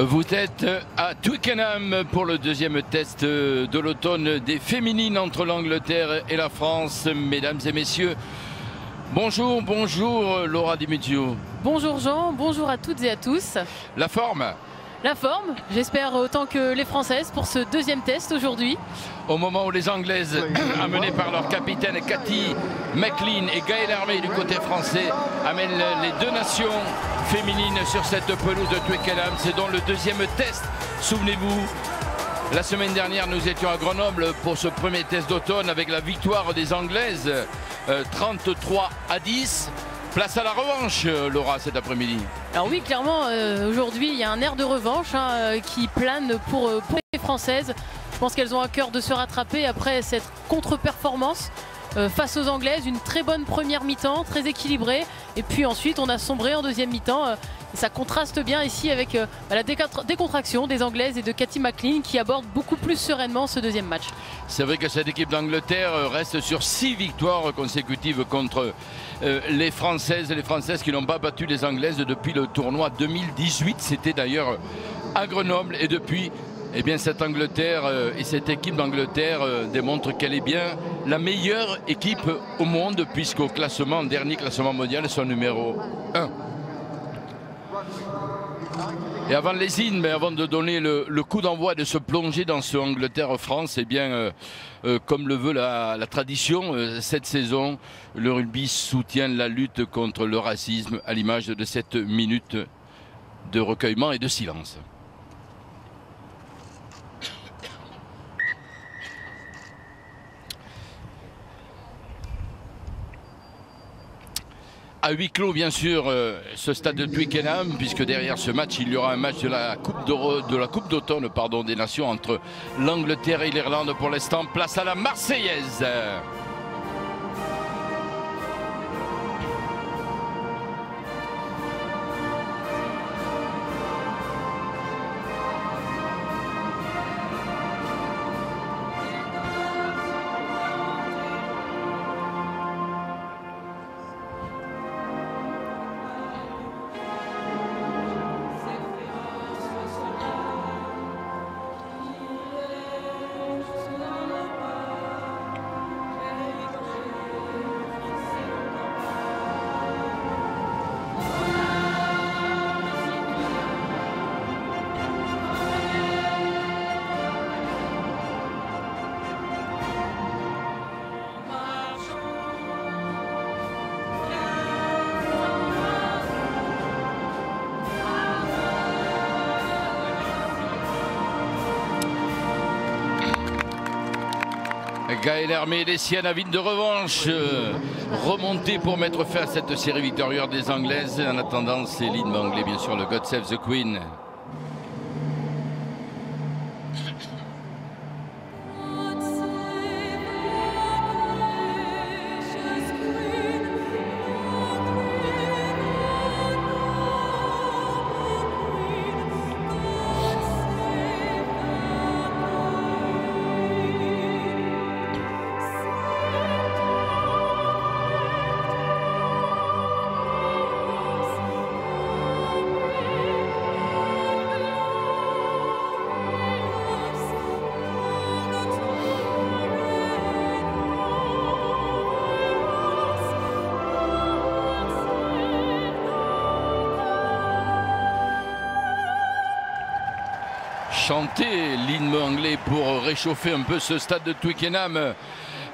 Vous êtes à Twickenham pour le deuxième test de l'automne des féminines entre l'Angleterre et la France. Mesdames et messieurs, bonjour, bonjour Laura Di Muzio. Bonjour Jean, bonjour à toutes et à tous. La forme? La forme, j'espère autant que les Françaises pour ce deuxième test aujourd'hui. Au moment où les Anglaises, amenées par leur capitaine Cathy McLean et Gaëlle Hermé du côté français, amènent les deux nations féminines sur cette pelouse de Twickenham. C'est donc le deuxième test. Souvenez-vous, la semaine dernière, nous étions à Grenoble pour ce premier test d'automne avec la victoire des Anglaises, 33-10. Place à la revanche, Laura, cet après-midi. Alors oui, clairement, aujourd'hui, il y a un air de revanche qui plane pour les Françaises. Je pense qu'elles ont à cœur de se rattraper après cette contre-performance face aux Anglaises. Une très bonne première mi-temps, très équilibrée. Et puis ensuite, on a sombré en deuxième mi-temps. Ça contraste bien ici avec la décontraction des Anglaises et de Cathy McLean qui aborde beaucoup plus sereinement ce deuxième match. C'est vrai que cette équipe d'Angleterre reste sur 6 victoires consécutives contre les Françaises qui n'ont pas battu les Anglaises depuis le tournoi 2018. C'était d'ailleurs à Grenoble et depuis, eh bien, cette Angleterre et cette équipe d'Angleterre démontre qu'elle est bien la meilleure équipe au monde puisqu'au classement, dernier classement mondial, elles sont numéro 1. Et avant les hymnes, mais avant de donner le coup d'envoi, de se plonger dans ce Angleterre-France, eh bien, comme le veut la tradition, cette saison, le rugby soutient la lutte contre le racisme à l'image de cette minute de recueillement et de silence. À huis clos, bien sûr, ce stade de Twickenham, puisque derrière ce match, il y aura un match de la Coupe d'automne des Nations entre l'Angleterre et l'Irlande. Pour l'instant, place à la Marseillaise. Gaëlle Hermé et les siennes à vide de revanche, remonter pour mettre fin à cette série victorieuse des Anglaises. En attendant, c'est l'hymne anglais, bien sûr, le God Save the Queen. Chanter l'hymne anglais pour réchauffer un peu ce stade de Twickenham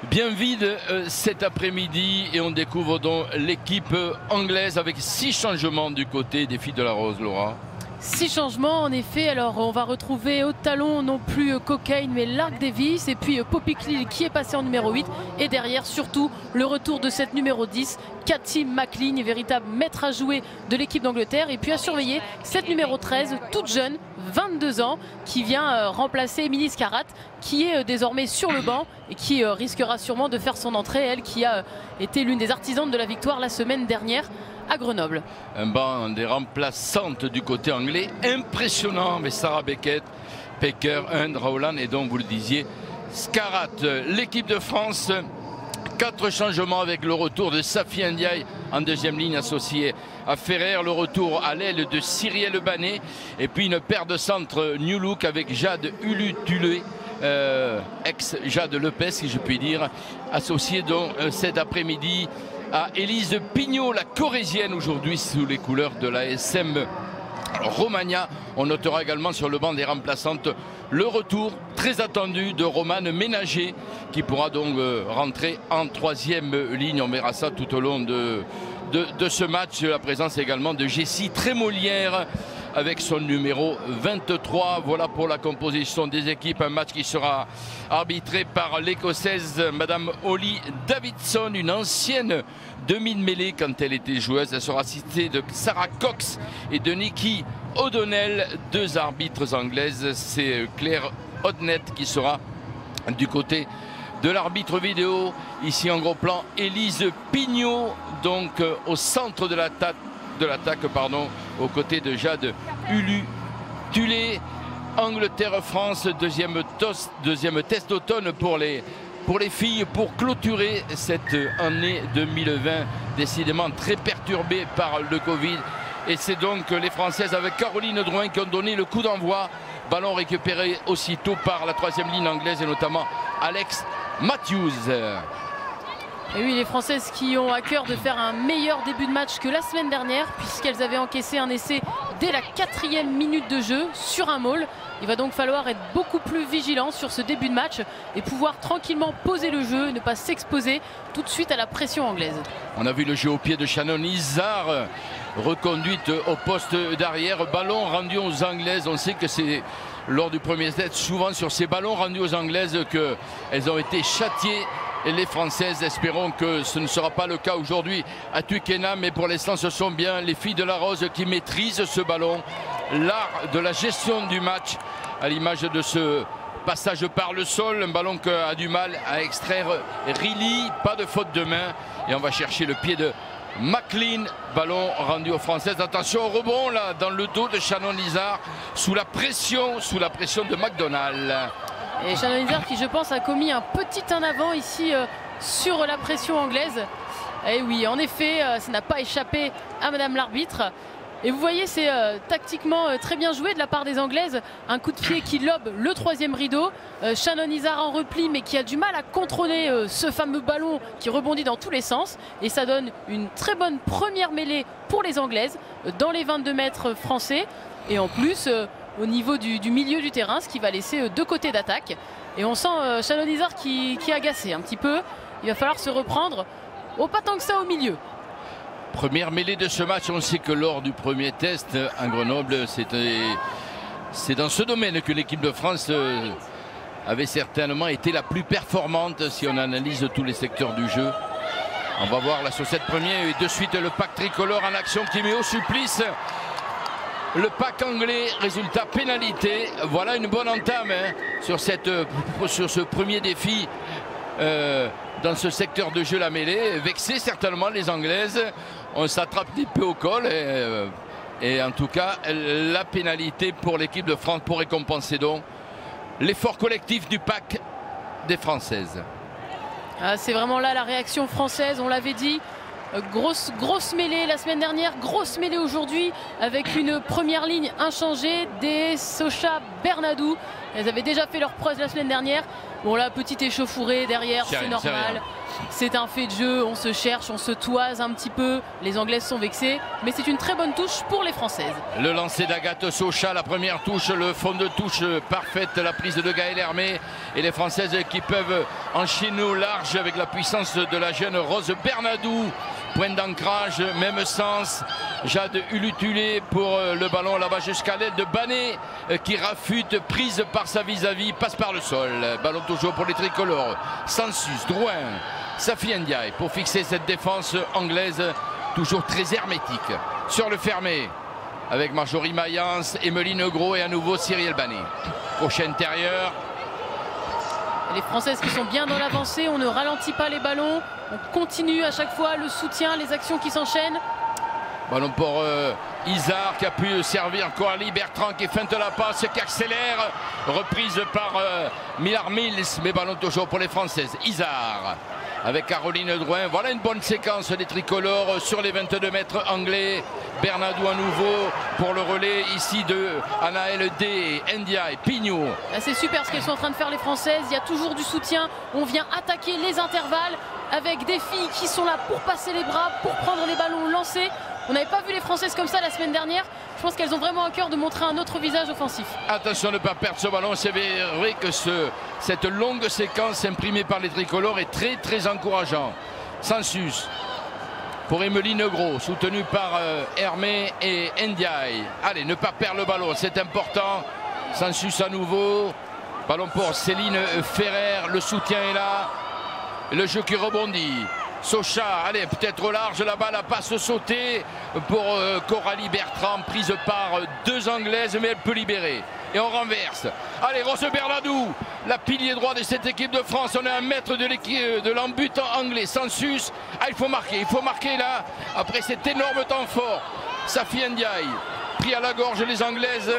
bien vide cet après-midi, et on découvre donc l'équipe anglaise avec 6 changements du côté des filles de la Rose, Laura. 6 changements en effet. Alors on va retrouver au talon non plus Cokayne mais Lark Davis, et puis Poppy Cleall qui est passé en numéro 8, et derrière surtout le retour de cette numéro 10, Cathy McLean, véritable maître à jouer de l'équipe d'Angleterre. Et puis à surveiller cette numéro 13, toute jeune, 22 ans, qui vient remplacer Emily Scarratt, qui est désormais sur le banc et qui risquera sûrement de faire son entrée, elle qui a été l'une des artisanes de la victoire la semaine dernière à Grenoble. Un banc des remplaçantes du côté anglais impressionnant, mais Sarah Beckett, Pecker, Hunt, Rowland et donc vous le disiez Scarratt. L'équipe de France, 4 changements avec le retour de Safi Ndiaye en deuxième ligne associé à Ferrer. Le retour à l'aile de Cyrielle Banet. Et puis une paire de centre New Look avec Jade Ulutulé, ex-Jade Lepès, si je puis dire, associé donc cet après-midi à Élise Pignot, la corésienne, aujourd'hui sous les couleurs de la SM Romagna. On notera également sur le banc des remplaçantes le retour très attendu de Romane Ménager, qui pourra donc rentrer en troisième ligne. On verra ça tout au long de ce match. La présence également de Jessie Trémolière avec son numéro 23. Voilà pour la composition des équipes. Un match qui sera arbitré par l'Écossaise Madame Holly Davidson, une ancienne demi de mêlée quand elle était joueuse. Elle sera assistée de Sarah Cox et de Nikki O'Donnell, deux arbitres anglaises. C'est Claire Hodnett qui sera du côté de l'arbitre vidéo. Ici en gros plan, Élise Pignot, donc au centre de l'attaque, aux côtés de Jade Ulutulé. Angleterre-France, deuxième test d'automne pour les filles, pour clôturer cette année 2020 décidément très perturbée par le Covid. Et c'est donc les Françaises avec Caroline Drouin qui ont donné le coup d'envoi. Ballon récupéré aussitôt par la troisième ligne anglaise et notamment Alex Matthews. Et oui, les Françaises qui ont à cœur de faire un meilleur début de match que la semaine dernière, puisqu'elles avaient encaissé un essai dès la 4e minute de jeu sur un maul. Il va donc falloir être beaucoup plus vigilant sur ce début de match et pouvoir tranquillement poser le jeu, ne pas s'exposer tout de suite à la pression anglaise. On a vu le jeu au pied de Shannon Izar, reconduite au poste d'arrière, ballon rendu aux Anglaises. On sait que c'est lors du premier set, souvent sur ces ballons rendus aux Anglaises, qu'elles ont été châtiées. Et les Françaises, espérons que ce ne sera pas le cas aujourd'hui à Twickenham. Mais pour l'instant, ce sont bien les filles de la Rose qui maîtrisent ce ballon. L'art de la gestion du match, à l'image de ce passage par le sol. Un ballon qu'a du mal à extraire Riley. Pas de faute de main. Et on va chercher le pied de McLean. Ballon rendu aux Françaises. Attention au rebond là, dans le dos de Shannon Izar. Sous la pression de McDonald. Et Shannon Izar qui, je pense, a commis un petit en avant ici sur la pression anglaise. Et oui, en effet, ça n'a pas échappé à Madame l'arbitre. Et vous voyez, c'est tactiquement très bien joué de la part des Anglaises. Un coup de pied qui lobe le troisième rideau. Shannon Izar en repli, mais qui a du mal à contrôler ce fameux ballon qui rebondit dans tous les sens. Et ça donne une très bonne première mêlée pour les Anglaises dans les 22 mètres français. Et en plus, au niveau du milieu du terrain, ce qui va laisser deux côtés d'attaque. Et on sent Shannon Izar qui est agacé un petit peu. Il va falloir se reprendre. Oh, pas tant que ça au milieu. Première mêlée de ce match. On sait que lors du premier test à Grenoble, c'est dans ce domaine que l'équipe de France avait certainement été la plus performante si on analyse tous les secteurs du jeu. On va voir là sur cette première et de suite le pack tricolore en action qui met au supplice le pack anglais. Résultat pénalité. Voilà une bonne entame sur ce premier défi dans ce secteur de jeu, la mêlée. Vexé certainement les Anglaises. On s'attrape des peu au col et en tout cas la pénalité pour l'équipe de France pour récompenser donc l'effort collectif du pack des Françaises. Ah, c'est vraiment là la réaction française, on l'avait dit. Grosse mêlée la semaine dernière, grosse mêlée aujourd'hui avec une première ligne inchangée des Socha Bernadou. Elles avaient déjà fait leur preuve la semaine dernière. Bon là, petite échauffourée derrière, c'est normal. C'est un fait de jeu, on se cherche, on se toise un petit peu. Les Anglaises sont vexées, mais c'est une très bonne touche pour les Françaises. Le lancer d'Agathe Socha, la première touche, le fond de touche parfaite, la prise de Gaëlle Hermé. Et les Françaises qui peuvent enchaîner au large avec la puissance de la jeune Rose Bernadou. Point d'ancrage, même sens. Jade Ulutulé pour le ballon là-bas jusqu'à l'aide de Banet qui rafute, prise par sa vis-à-vis, passe par le sol. Ballon toujours pour les tricolores. Sansus, Drouin, Safi Ndiaye pour fixer cette défense anglaise toujours très hermétique. Sur le fermé avec Marjorie Mayence, Emeline Gros et à nouveau Cyrielle Banet. Crochet intérieur. Les Françaises qui sont bien dans l'avancée, on ne ralentit pas les ballons, on continue à chaque fois le soutien, les actions qui s'enchaînent. Ballon pour Izar qui a pu servir Coralie Bertrand qui feinte la passe, qui accélère, reprise par Millar Mills, mais ballon toujours pour les Françaises. Izar avec Caroline Drouin. Voilà une bonne séquence des tricolores sur les 22 mètres anglais. Bernadou à nouveau pour le relais ici de Anaël D, Ndia et Pignot. C'est super ce qu'elles sont en train de faire les Françaises. Il y a toujours du soutien. On vient attaquer les intervalles avec des filles qui sont là pour passer les bras, pour prendre les ballons lancés. On n'avait pas vu les Françaises comme ça la semaine dernière. Je pense qu'elles ont vraiment à cœur de montrer un autre visage offensif. Attention de ne pas perdre ce ballon. C'est vrai que cette longue séquence imprimée par les tricolores est très encourageant. Sensus pour Emeline Gros, soutenu par Hermé et Ndiaye. Allez, ne pas perdre le ballon, c'est important. Sensus à nouveau. Ballon pour Céline Ferrer. Le soutien est là. Le jeu qui rebondit. Socha, allez, peut-être au large, là-bas, la passe sautée pour Coralie Bertrand, prise par deux Anglaises, mais elle peut libérer. Et on renverse. Allez, Rose Bernadou, la pilier droit de cette équipe de France. On est à 1 mètre de l'embut anglais. Sensus, il faut marquer là, après cet énorme temps fort. Safi Ndiaye, pris à la gorge les Anglaises,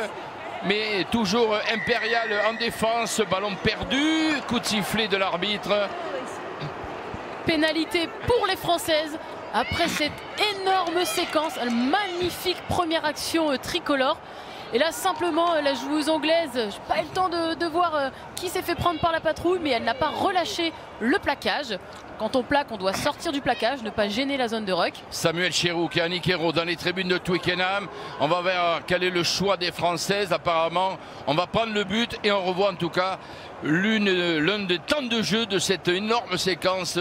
mais toujours impérial en défense. Ballon perdu, coup de sifflet de l'arbitre. Pénalité pour les Françaises après cette énorme séquence, une magnifique première action tricolore. Et là simplement la joueuse anglaise, je n'ai pas eu le temps de voir qui s'est fait prendre par la patrouille, mais elle n'a pas relâché le plaquage. Quand on plaque, on doit sortir du plaquage, ne pas gêner la zone de ruck. Samuel Chéroux qui est Annick Hérault dans les tribunes de Twickenham. On va voir quel est le choix des Françaises. Apparemment, on va prendre le but et on revoit en tout cas l'un des temps de jeu de cette énorme séquence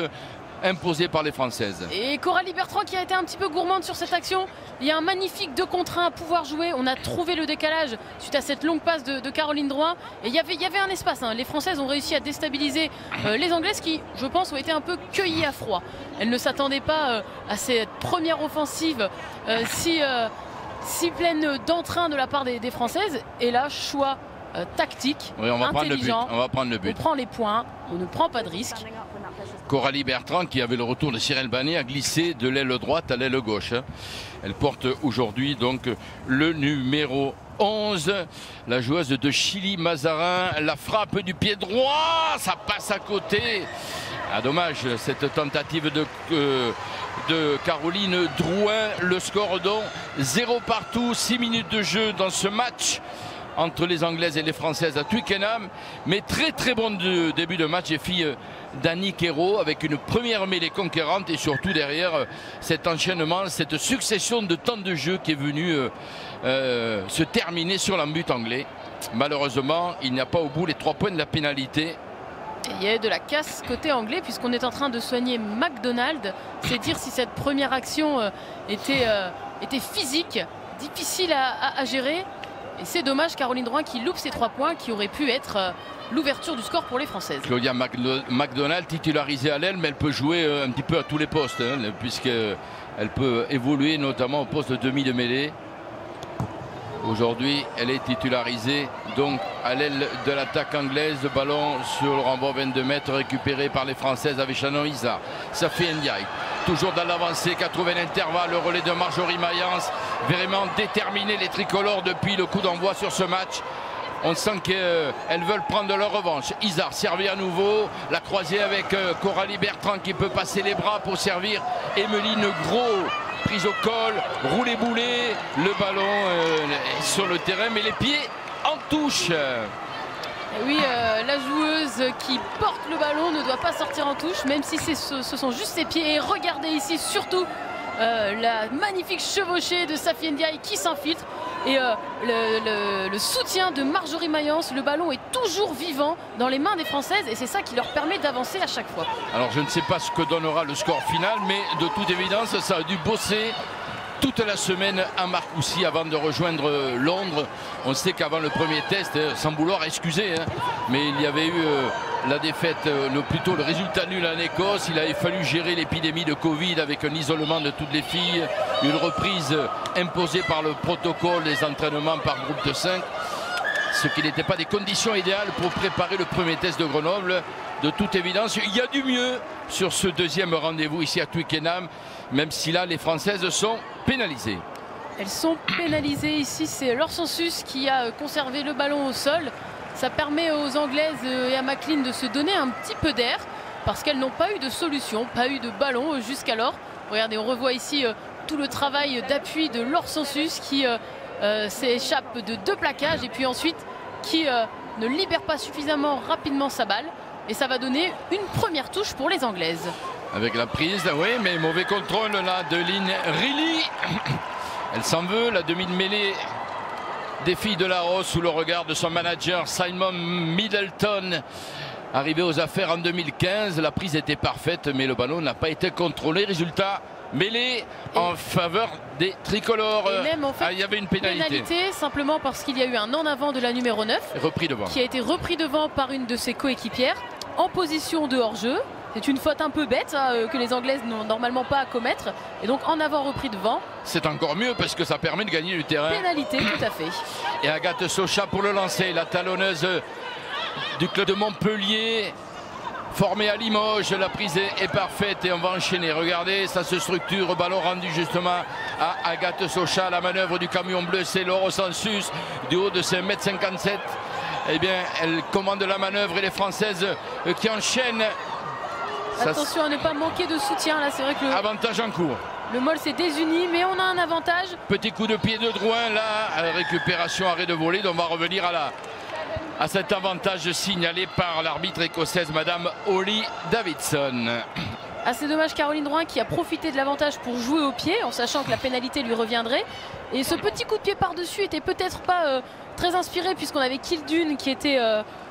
imposée par les Françaises. Et Coralie Bertrand qui a été un petit peu gourmande sur cette action. Il y a un magnifique 2 contre 1 à pouvoir jouer. On a trouvé le décalage suite à cette longue passe de Caroline Drouin. Et il y avait un espace. Les Françaises ont réussi à déstabiliser les Anglaises qui, je pense, ont été un peu cueillies à froid. Elles ne s'attendaient pas à cette première offensive si pleine d'entrain de la part des Françaises. Et là, choix tactique, oui, on va intelligent. On va prendre le but. On prend les points, on ne prend pas de risque. Coralie Bertrand, qui avait le retour de Cyril Banet, a glissé de l'aile droite à l'aile gauche. Elle porte aujourd'hui donc le numéro 11. La joueuse de Chili Mazarin, la frappe du pied droit, ça passe à côté. Ah, dommage cette tentative de Caroline Drouin. Le score donc 0 partout, 6 minutes de jeu dans ce match entre les Anglaises et les Françaises à Twickenham. Mais très bon début de match des filles d'Annick Hérault avec une première mêlée conquérante et surtout derrière cet enchaînement, cette succession de temps de jeu qui est venue se terminer sur l'embut anglais. Malheureusement, il n'y a pas au bout les 3 points de la pénalité. Et il y a de la casse côté anglais puisqu'on est en train de soigner McDonald. C'est dire si cette première action était physique, difficile à gérer. Et c'est dommage, Caroline Drouin qui loupe ces 3 points qui auraient pu être l'ouverture du score pour les Françaises. Claudia McDonald titularisée à l'aile, mais elle peut jouer un petit peu à tous les postes, puisqu'elle peut évoluer notamment au poste de demi de mêlée. Aujourd'hui, elle est titularisée donc à l'aile de l'attaque anglaise. Ballon sur le renvoi 22 mètres récupéré par les Françaises avec Shannon Isa. Ça fait Ndiaye. Toujours dans l'avancée, 80 intervalles, le relais de Marjorie Mayence. Vraiment déterminé les tricolores depuis le coup d'envoi sur ce match. On sent qu'elles veulent prendre leur revanche. Isard servi à nouveau. La croisée avec Coralie Bertrand qui peut passer les bras pour servir Emeline Gros. Prise au col, roulé-boulé. Le ballon est sur le terrain, mais les pieds en touche. Oui, la joueuse qui porte le ballon ne doit pas sortir en touche, même si ce sont juste ses pieds. Et regardez ici surtout la magnifique chevauchée de Safi Ndiaye qui s'infiltre. Et le soutien de Marjorie Mayence, le ballon est toujours vivant dans les mains des Françaises et c'est ça qui leur permet d'avancer à chaque fois. Alors je ne sais pas ce que donnera le score final, mais de toute évidence ça a dû bosser toute la semaine à Marcoussis avant de rejoindre Londres. On sait qu'avant le premier test, sans vouloir excuser, mais il y avait eu la défaite, plutôt le résultat nul en Écosse. Il avait fallu gérer l'épidémie de Covid avec un isolement de toutes les filles, une reprise imposée par le protocole des entraînements par groupe de 5, ce qui n'était pas des conditions idéales pour préparer le premier test de Grenoble. De toute évidence, il y a du mieux sur ce deuxième rendez-vous ici à Twickenham, même si là les Françaises sont pénalisées. Elles sont pénalisées ici, c'est Laure Sensus qui a conservé le ballon au sol. Ça permet aux Anglaises et à McLean de se donner un petit peu d'air. parce qu'elles n'ont pas eu de solution, pas eu de ballon jusqu'alors. Regardez, on revoit ici tout le travail d'appui de Laure Sansus qui s'échappe de 2 plaquages et puis ensuite qui ne libère pas suffisamment rapidement sa balle. Et ça va donner une première touche pour les Anglaises. Avec la prise, oui, mais mauvais contrôle là de Lynn Reilly. Elle s'en veut, la demi de mêlée des filles de la Rose sous le regard de son manager Simon Middleton. Arrivé aux affaires en 2015, la prise était parfaite, mais le ballon n'a pas été contrôlé. Résultat, mêlée en faveur des tricolores. Et même en fait, il y avait une pénalité. Simplement parce qu'il y a eu un en avant de la numéro 9. Repris devant. Qui a été repris devant par une de ses coéquipières en position de hors-jeu. C'est une faute un peu bête que les Anglaises n'ont normalement pas à commettre. Et donc en avant repris devant. C'est encore mieux parce que ça permet de gagner du terrain. Pénalité, tout à fait. Et Agathe Socha pour le lancer. La talonneuse du club de Montpellier, formée à Limoges. La prise est parfaite et on va enchaîner. Regardez, ça se structure. Ballon rendu justement à Agathe Socha. La manœuvre du camion bleu, c'est Laure Sansus du haut de 5,57 m. Eh bien, elle commande la manœuvre et les Françaises qui enchaînent. Attention à ne pas manquer de soutien. Là, c'est vrai que avantage en cours. Le Mol s'est désuni, mais on a un avantage. Petit coup de pied de Drouin, là, récupération, arrêt de volée. Donc on va revenir à cet avantage signalé par l'arbitre écossaise, Madame Holly Davidson. Assez dommage, Caroline Drouin qui a profité de l'avantage pour jouer au pied, en sachant que la pénalité lui reviendrait. Et ce petit coup de pied par-dessus était peut-être pas très inspiré, puisqu'on avait Kildune qui était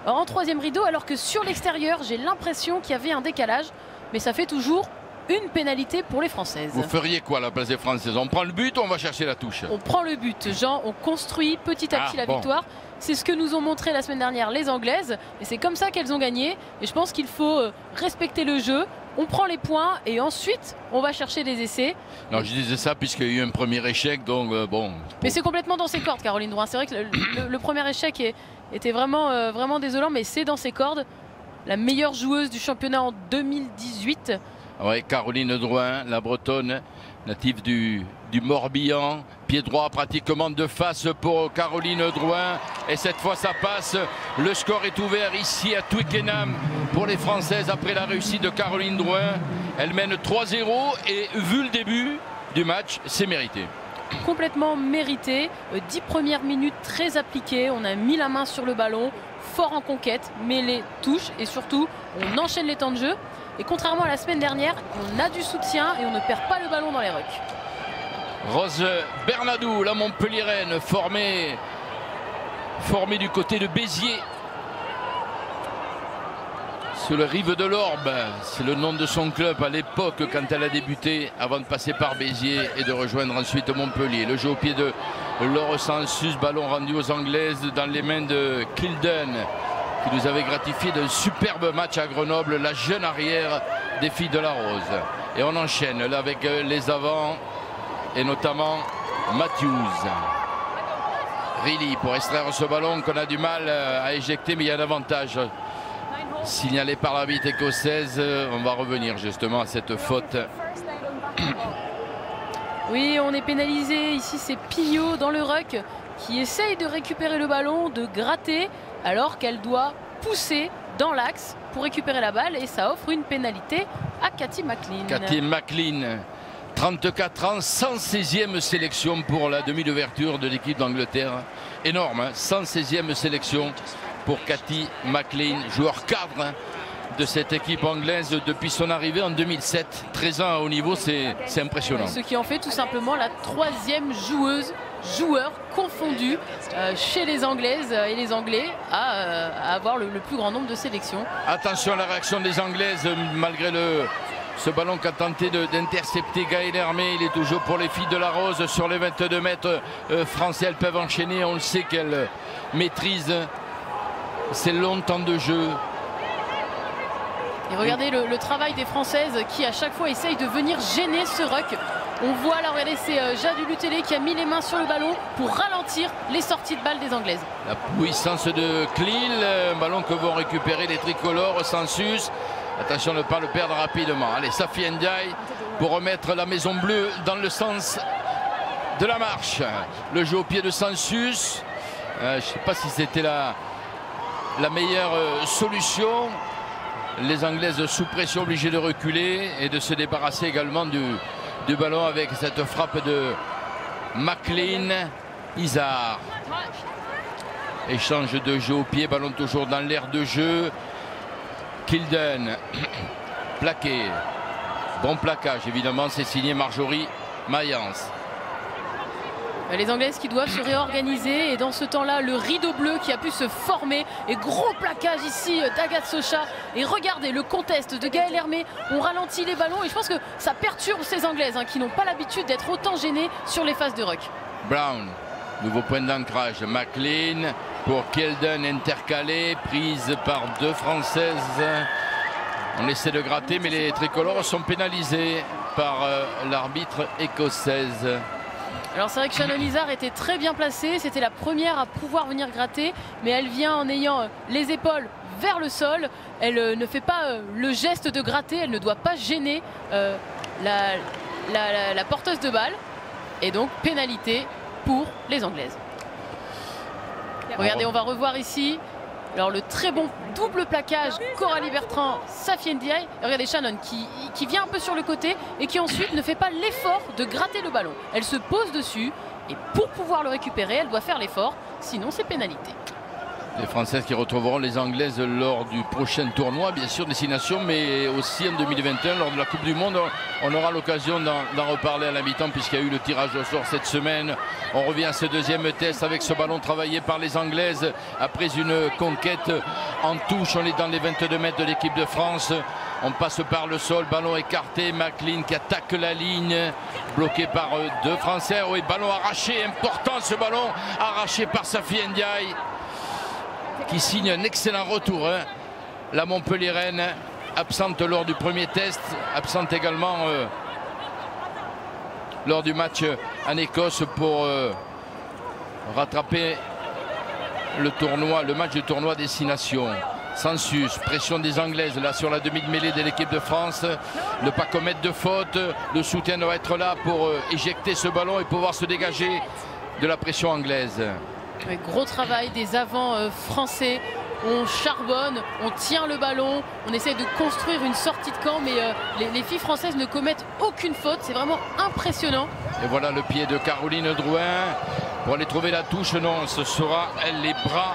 en 3e rideau, alors que sur l'extérieur, j'ai l'impression qu'il y avait un décalage. Mais ça fait toujours une pénalité pour les Françaises. Vous feriez quoi à la place des Françaises? On prend le but ou on va chercher la touche? On prend le but, Jean, on construit petit à petit la victoire. C'est ce que nous ont montré la semaine dernière les Anglaises, et c'est comme ça qu'elles ont gagné. Et je pense qu'il faut respecter le jeu. On prend les points et ensuite on va chercher des essais. Non, je disais ça puisqu'il y a eu un premier échec, donc bon. Mais c'est complètement dans ses cordes, Caroline Drouin. C'est vrai que le premier échec était vraiment, vraiment désolant, mais c'est dans ses cordes. La meilleure joueuse du championnat en 2018. Oui, Caroline Drouin, la Bretonne, native du Morbihan. Pied droit pratiquement de face pour Caroline Drouin. Et cette fois, ça passe. Le score est ouvert ici à Twickenham pour les Françaises après la réussite de Caroline Drouin. Elle mène 3-0 et vu le début du match, c'est mérité. Complètement mérité. 10 premières minutes très appliquées. On a mis la main sur le ballon, fort en conquête, mêlée, touche et surtout, on enchaîne les temps de jeu. Et contrairement à la semaine dernière, on a du soutien et on ne perd pas le ballon dans les rucks. Rose Bernadou, la Montpelliéraine, formée du côté de Béziers. Sur le rive de l'Orbe, c'est le nom de son club à l'époque quand elle a débuté, avant de passer par Béziers et de rejoindre ensuite Montpellier. Le jeu au pied de Laure Sansus, ballon rendu aux Anglaises dans les mains de Kildune, qui nous avait gratifié d'un superbe match à Grenoble, la jeune arrière des filles de la Rose. Et on enchaîne là avec les avants et notamment Matthews. Reilly pour extraire ce ballon qu'on a du mal à éjecter, mais il y a un avantage signalé par l'arbitre écossaise. On va revenir justement à cette faute. Oui, on est pénalisé. Ici, c'est Pignot dans le ruck qui essaye de récupérer le ballon, de gratter, alors qu'elle doit pousser dans l'axe pour récupérer la balle. Et ça offre une pénalité à Cathy McLean. Cathy McLean, 34 ans, 116e sélection pour la demi d'ouverture de l'équipe d'Angleterre. Énorme, hein, 116e sélection pour Cathy McLean, joueur cadre de cette équipe anglaise depuis son arrivée en 2007. 13 ans à haut niveau, c'est impressionnant. Ce qui en fait tout simplement la 3e joueur confondue chez les Anglaises et les Anglais à avoir le plus grand nombre de sélections. Attention à la réaction des Anglaises malgré ce ballon qu'a tenté d'intercepter Gaëlle Hermé. Il est toujours pour les filles de la Rose sur les 22 mètres français. Elles peuvent enchaîner. On le sait qu'elles maîtrisent ces longs temps de jeu. Et regardez le travail des Françaises qui à chaque fois essayent de venir gêner ce ruck. On voit là, regardez, c'est Jade Lutélé qui a mis les mains sur le ballon pour ralentir les sorties de balles des Anglaises. La puissance de Clil, un ballon que vont récupérer les tricolores. Sansus, attention à ne pas le perdre rapidement. Allez, Safi Ndiaye pour remettre la Maison Bleue dans le sens de la marche. Le jeu au pied de Sansus. Je ne sais pas si c'était la meilleure solution. Les Anglaises sous pression obligées de reculer et de se débarrasser également du ballon avec cette frappe de McLean. Isard. Échange de jeu au pied, ballon toujours dans l'air de jeu. Kilden. Plaqué. Bon plaquage évidemment, c'est signé Marjorie Mayence. Les Anglaises qui doivent se réorganiser et dans ce temps-là, le rideau bleu qui a pu se former et gros plaquage ici d'Agathe Socha. Et regardez le contest de Gaëlle Hermé, on ralentit les ballons et je pense que ça perturbe ces Anglaises qui n'ont pas l'habitude d'être autant gênées sur les phases de ruck. Brown, nouveau point d'ancrage, McLean pour Kilden intercalé, prise par deux Françaises. On essaie de gratter mais les tricolores sont pénalisés par l'arbitre écossaise. Alors c'est vrai que Shannon Isard était très bien placée, c'était la première à pouvoir venir gratter, mais elle vient en ayant les épaules vers le sol, elle ne fait pas le geste de gratter, elle ne doit pas gêner la porteuse de balle, et donc pénalité pour les Anglaises. Regardez, on va revoir ici. Alors le très bon double plaquage Coralie Bertrand, Safi Ndiaye. Regardez Shannon qui vient un peu sur le côté et qui ensuite ne fait pas l'effort de gratter le ballon. Elle se pose dessus et pour pouvoir le récupérer, elle doit faire l'effort, sinon c'est pénalité. Les Françaises qui retrouveront les Anglaises lors du prochain tournoi, bien sûr, destination, mais aussi en 2021, lors de la Coupe du Monde. On aura l'occasion d'en reparler à la mi-temps puisqu'il y a eu le tirage au sort cette semaine. On revient à ce deuxième test avec ce ballon travaillé par les Anglaises après une conquête en touche. On est dans les 22 mètres de l'équipe de France. On passe par le sol, ballon écarté, McLean qui attaque la ligne, bloqué par deux Français. Oui, ballon arraché, important ce ballon, arraché par Safi Ndiaye, qui signe un excellent retour. La Montpelliéraine, absente lors du premier test, absente également lors du match en Écosse pour rattraper le match de tournoi destination. Sensus, pression des Anglaises là sur la demi de mêlée de l'équipe de France, ne pas commettre de faute, le soutien doit être là pour éjecter ce ballon et pouvoir se dégager de la pression anglaise. Gros travail des avants français, on charbonne, on tient le ballon, on essaie de construire une sortie de camp, mais les filles françaises ne commettent aucune faute, c'est vraiment impressionnant. Et voilà le pied de Caroline Drouin pour aller trouver la touche. Non, ce sera les bras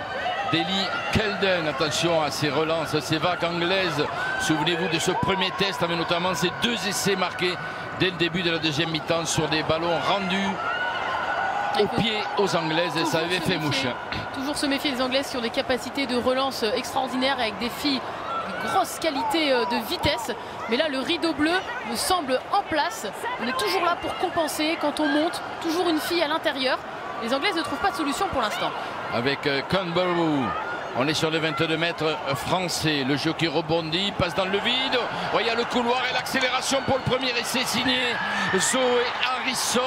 d'Ellie Kilden. Attention à ces relances, ces vagues anglaises. Souvenez-vous de ce premier test, avec notamment ces deux essais marqués dès le début de la deuxième mi-temps sur des ballons rendus au pied aux Anglaises, et ça avait fait mouche. Toujours se méfier des Anglaises qui ont des capacités de relance extraordinaires avec des filles de grosse qualité de vitesse. Mais là, le rideau bleu me semble en place. On est toujours là pour compenser quand on monte. Toujours une fille à l'intérieur. Les Anglaises ne trouvent pas de solution pour l'instant. Avec Canberra, on est sur les 22 mètres français. Le jeu qui rebondit, passe dans le vide. Oh, il y a le couloir et l'accélération pour le premier essai signé Zoé Harrison.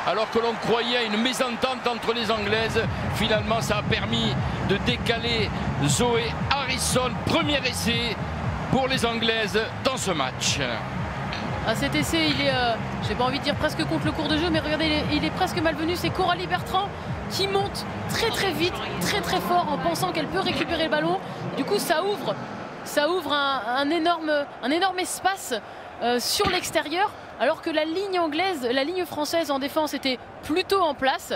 Alors que l'on croyait à une mésentente entre les Anglaises, finalement ça a permis de décaler Zoé Harrison. Premier essai pour les Anglaises dans ce match. À cet essai, il est, j'ai pas envie de dire presque contre le cours de jeu, mais regardez, il est presque malvenu. C'est Coralie Bertrand qui monte très vite, très fort en pensant qu'elle peut récupérer le ballon. Du coup, ça ouvre un énorme espace sur l'extérieur, alors que la ligne française en défense était plutôt en place.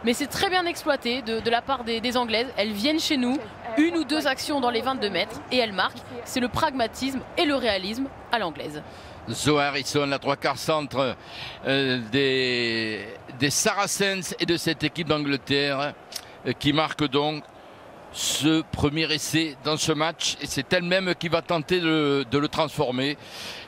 Mais c'est très bien exploité de la part des Anglaises. Elles viennent chez nous, une ou deux actions dans les 22 mètres et elles marquent. C'est le pragmatisme et le réalisme à l'anglaise. Zoé Harrison, la trois quarts centre des Saracens et de cette équipe d'Angleterre qui marque donc ce premier essai dans ce match. Et c'est elle-même qui va tenter de le transformer.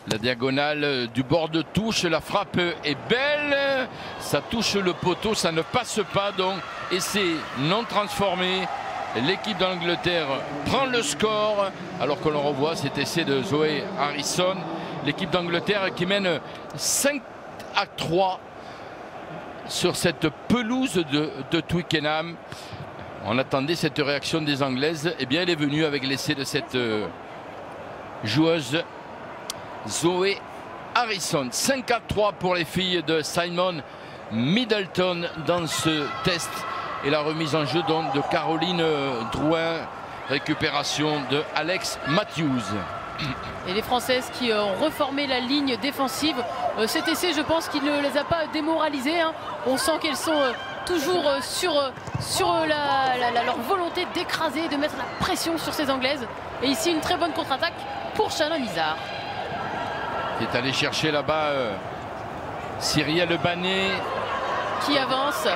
La diagonale du bord de touche, la frappe est belle. Ça touche le poteau, ça ne passe pas. Donc essai non transformé. L'équipe d'Angleterre prend le score alors que l'on revoit cet essai de Zoé Harrison. L'équipe d'Angleterre qui mène 5-3 sur cette pelouse de Twickenham. On attendait cette réaction des Anglaises. Eh bien, elle est venue avec l'essai de cette joueuse Zoé Harrison. 5-3 pour les filles de Simon Middleton dans ce test. Et la remise en jeu donc de Caroline Drouin. Récupération de Alex Matthews. Et les Françaises qui ont reformé la ligne défensive. Cet essai, je pense qu'il ne les a pas démoralisées. Hein. On sent qu'elles sont toujours sur leur volonté d'écraser, de mettre la pression sur ces Anglaises. Et ici, une très bonne contre-attaque pour Shannon Izar. Qui est allé chercher là-bas Cyrielle Banet. Qui avance.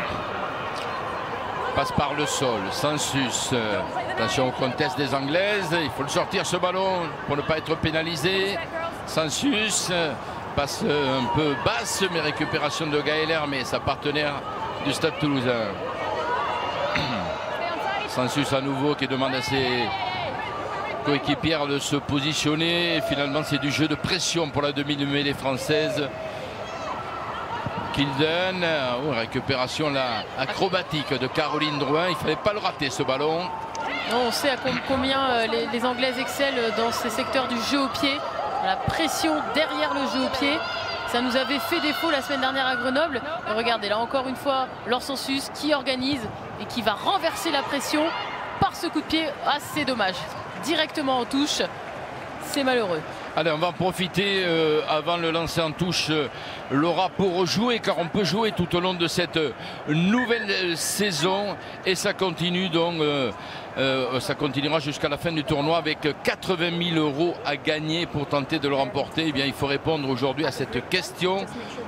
Passe par le sol, Sensus. Attention au contest des Anglaises. Il faut le sortir ce ballon pour ne pas être pénalisé. Sensus passe un peu basse, mais récupération de Gaëlle Hermé, sa partenaire du Stade Toulousain. Sensus à nouveau qui demande à ses coéquipières de se positionner. Et finalement, c'est du jeu de pression pour la demi-mêlée française. Kilden, récupération là, acrobatique de Caroline Drouin. Il ne fallait pas le rater ce ballon. Non, on sait à combien les Anglaises excellent dans ces secteurs du jeu au pied. La pression derrière le jeu au pied. Ça nous avait fait défaut la semaine dernière à Grenoble. Et regardez là encore une fois Laure Sensus qui organise et qui va renverser la pression par ce coup de pied. Ah, c'est dommage. Directement en touche. C'est malheureux. Allez, on va en profiter avant le lancer en touche, Laura, pour jouer, car on peut jouer tout au long de cette nouvelle saison. Et ça continue donc, ça continuera jusqu'à la fin du tournoi avec 80 000 € à gagner pour tenter de le remporter. Eh bien, il faut répondre aujourd'hui à cette question.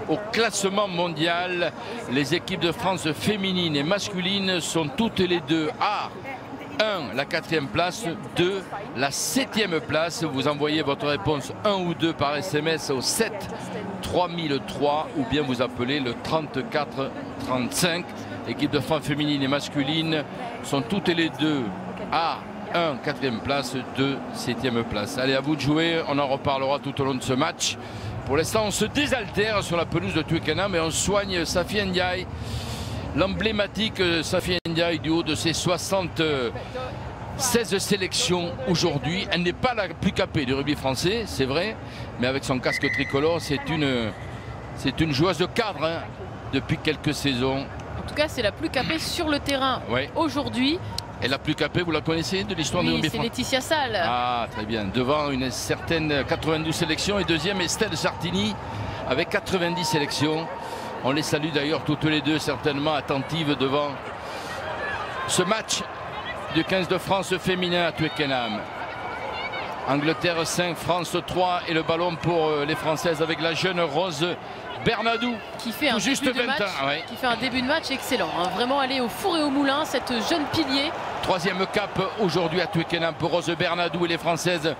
Au classement mondial, les équipes de France féminines et masculines sont toutes les deux à 1, la 4e place, 2, la 7e place. Vous envoyez votre réponse 1 ou 2 par SMS au 7 3003 ou bien vous appelez le 34 35. Équipe de France féminine et masculine sont toutes les deux à 1, 4e place, 2, 7e place. Allez, à vous de jouer, on en reparlera tout au long de ce match. Pour l'instant, on se désaltère sur la pelouse de Twickenham et on soigne Safi Ndiaye. L'emblématique Safi Ndiaye du haut de ses 76 sélections aujourd'hui. Elle n'est pas la plus capée du rugby français, c'est vrai, mais avec son casque tricolore, c'est une joueuse de cadre hein, depuis quelques saisons. En tout cas, c'est la plus capée sur le terrain aujourd'hui. Et la plus capée, vous la connaissez de l'histoire du rugby français? C'est Laetitia Sall. Ah, très bien. Devant une certaine 92 sélections et deuxième Estelle Sartini avec 90 sélections. On les salue d'ailleurs toutes les deux certainement attentives devant ce match du 15 de France féminin à Twickenham. Angleterre 5, France 3 et le ballon pour les Françaises avec la jeune Rose Bernadou. Qui fait un début de match excellent. Hein. Vraiment aller au four et au moulin, cette jeune pilier. 3e cap aujourd'hui à Twickenham pour Rose Bernadou et les Françaises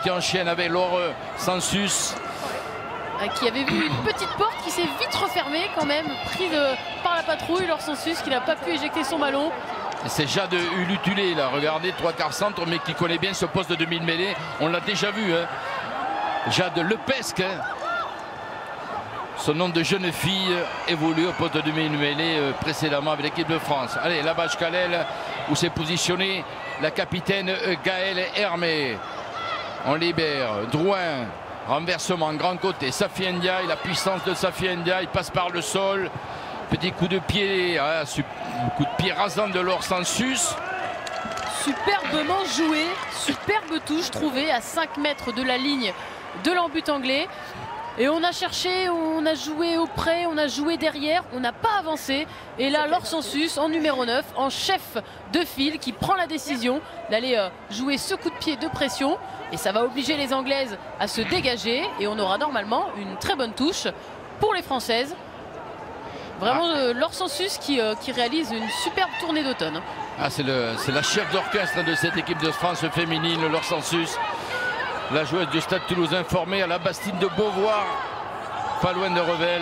qui enchaînent avec Laure Sensus. Qui avait vu une petite porte qui s'est vite refermée quand même, prise par la patrouille, Laure Sensus qui n'a pas pu éjecter son ballon. C'est Jade Ulutulé là, regardez, 3/4 centre, mais qui connaît bien ce poste de demi-mêlée. On l'a déjà vu, hein. Jade Lepesque, hein. Son nom de jeune fille évolue au poste de demi-mêlée précédemment avec l'équipe de France. Allez, là-bas, Kalel, où s'est positionné la capitaine Gaëlle Hermé. On libère, Drouin. Renversement, grand côté, Safi Ndiaye, la puissance de Safi Ndiaye, passe par le sol. Petit coup de pied, coup de pied rasant de Laure Sensus. Superbement joué, superbe touche trouvée à 5 mètres de la ligne de l'embut anglais. Et on a cherché, on a joué auprès, on a joué derrière, on n'a pas avancé. Et là, Laure Sensus en numéro 9, en chef de file, qui prend la décision d'aller jouer ce coup de pied de pression. Et ça va obliger les Anglaises à se dégager. Et on aura normalement une très bonne touche pour les Françaises. Vraiment, Laure Sensus qui réalise une superbe tournée d'automne. Ah, c'est la chef d'orchestre de cette équipe de France féminine, Laure Sensus. La joueuse du Stade Toulousain formée à la Bastide de Beauvoir, pas loin de Revel.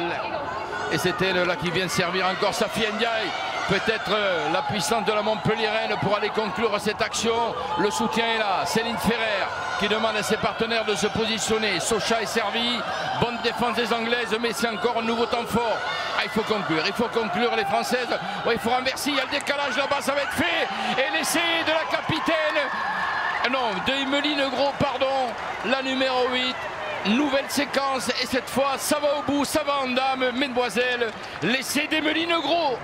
Et c'est elle là qui vient servir encore Safi Ndiaye. Peut-être la puissance de la Montpelliéraine pour aller conclure cette action. Le soutien est là. Céline Ferrer qui demande à ses partenaires de se positionner. Socha est servi. Bonne défense des Anglaises, mais c'est encore un nouveau temps fort. Ah, il faut conclure les Françaises. Ouais, il faut renverser. Il y a le décalage là-bas, ça va être fait. Et l'essai de la capitaine. Non, de Emeline Gros, pardon. La numéro 8. Nouvelle séquence. Et cette fois, ça va au bout, ça va en dame, mesdemoiselles. L'essai d'Emeline Gros.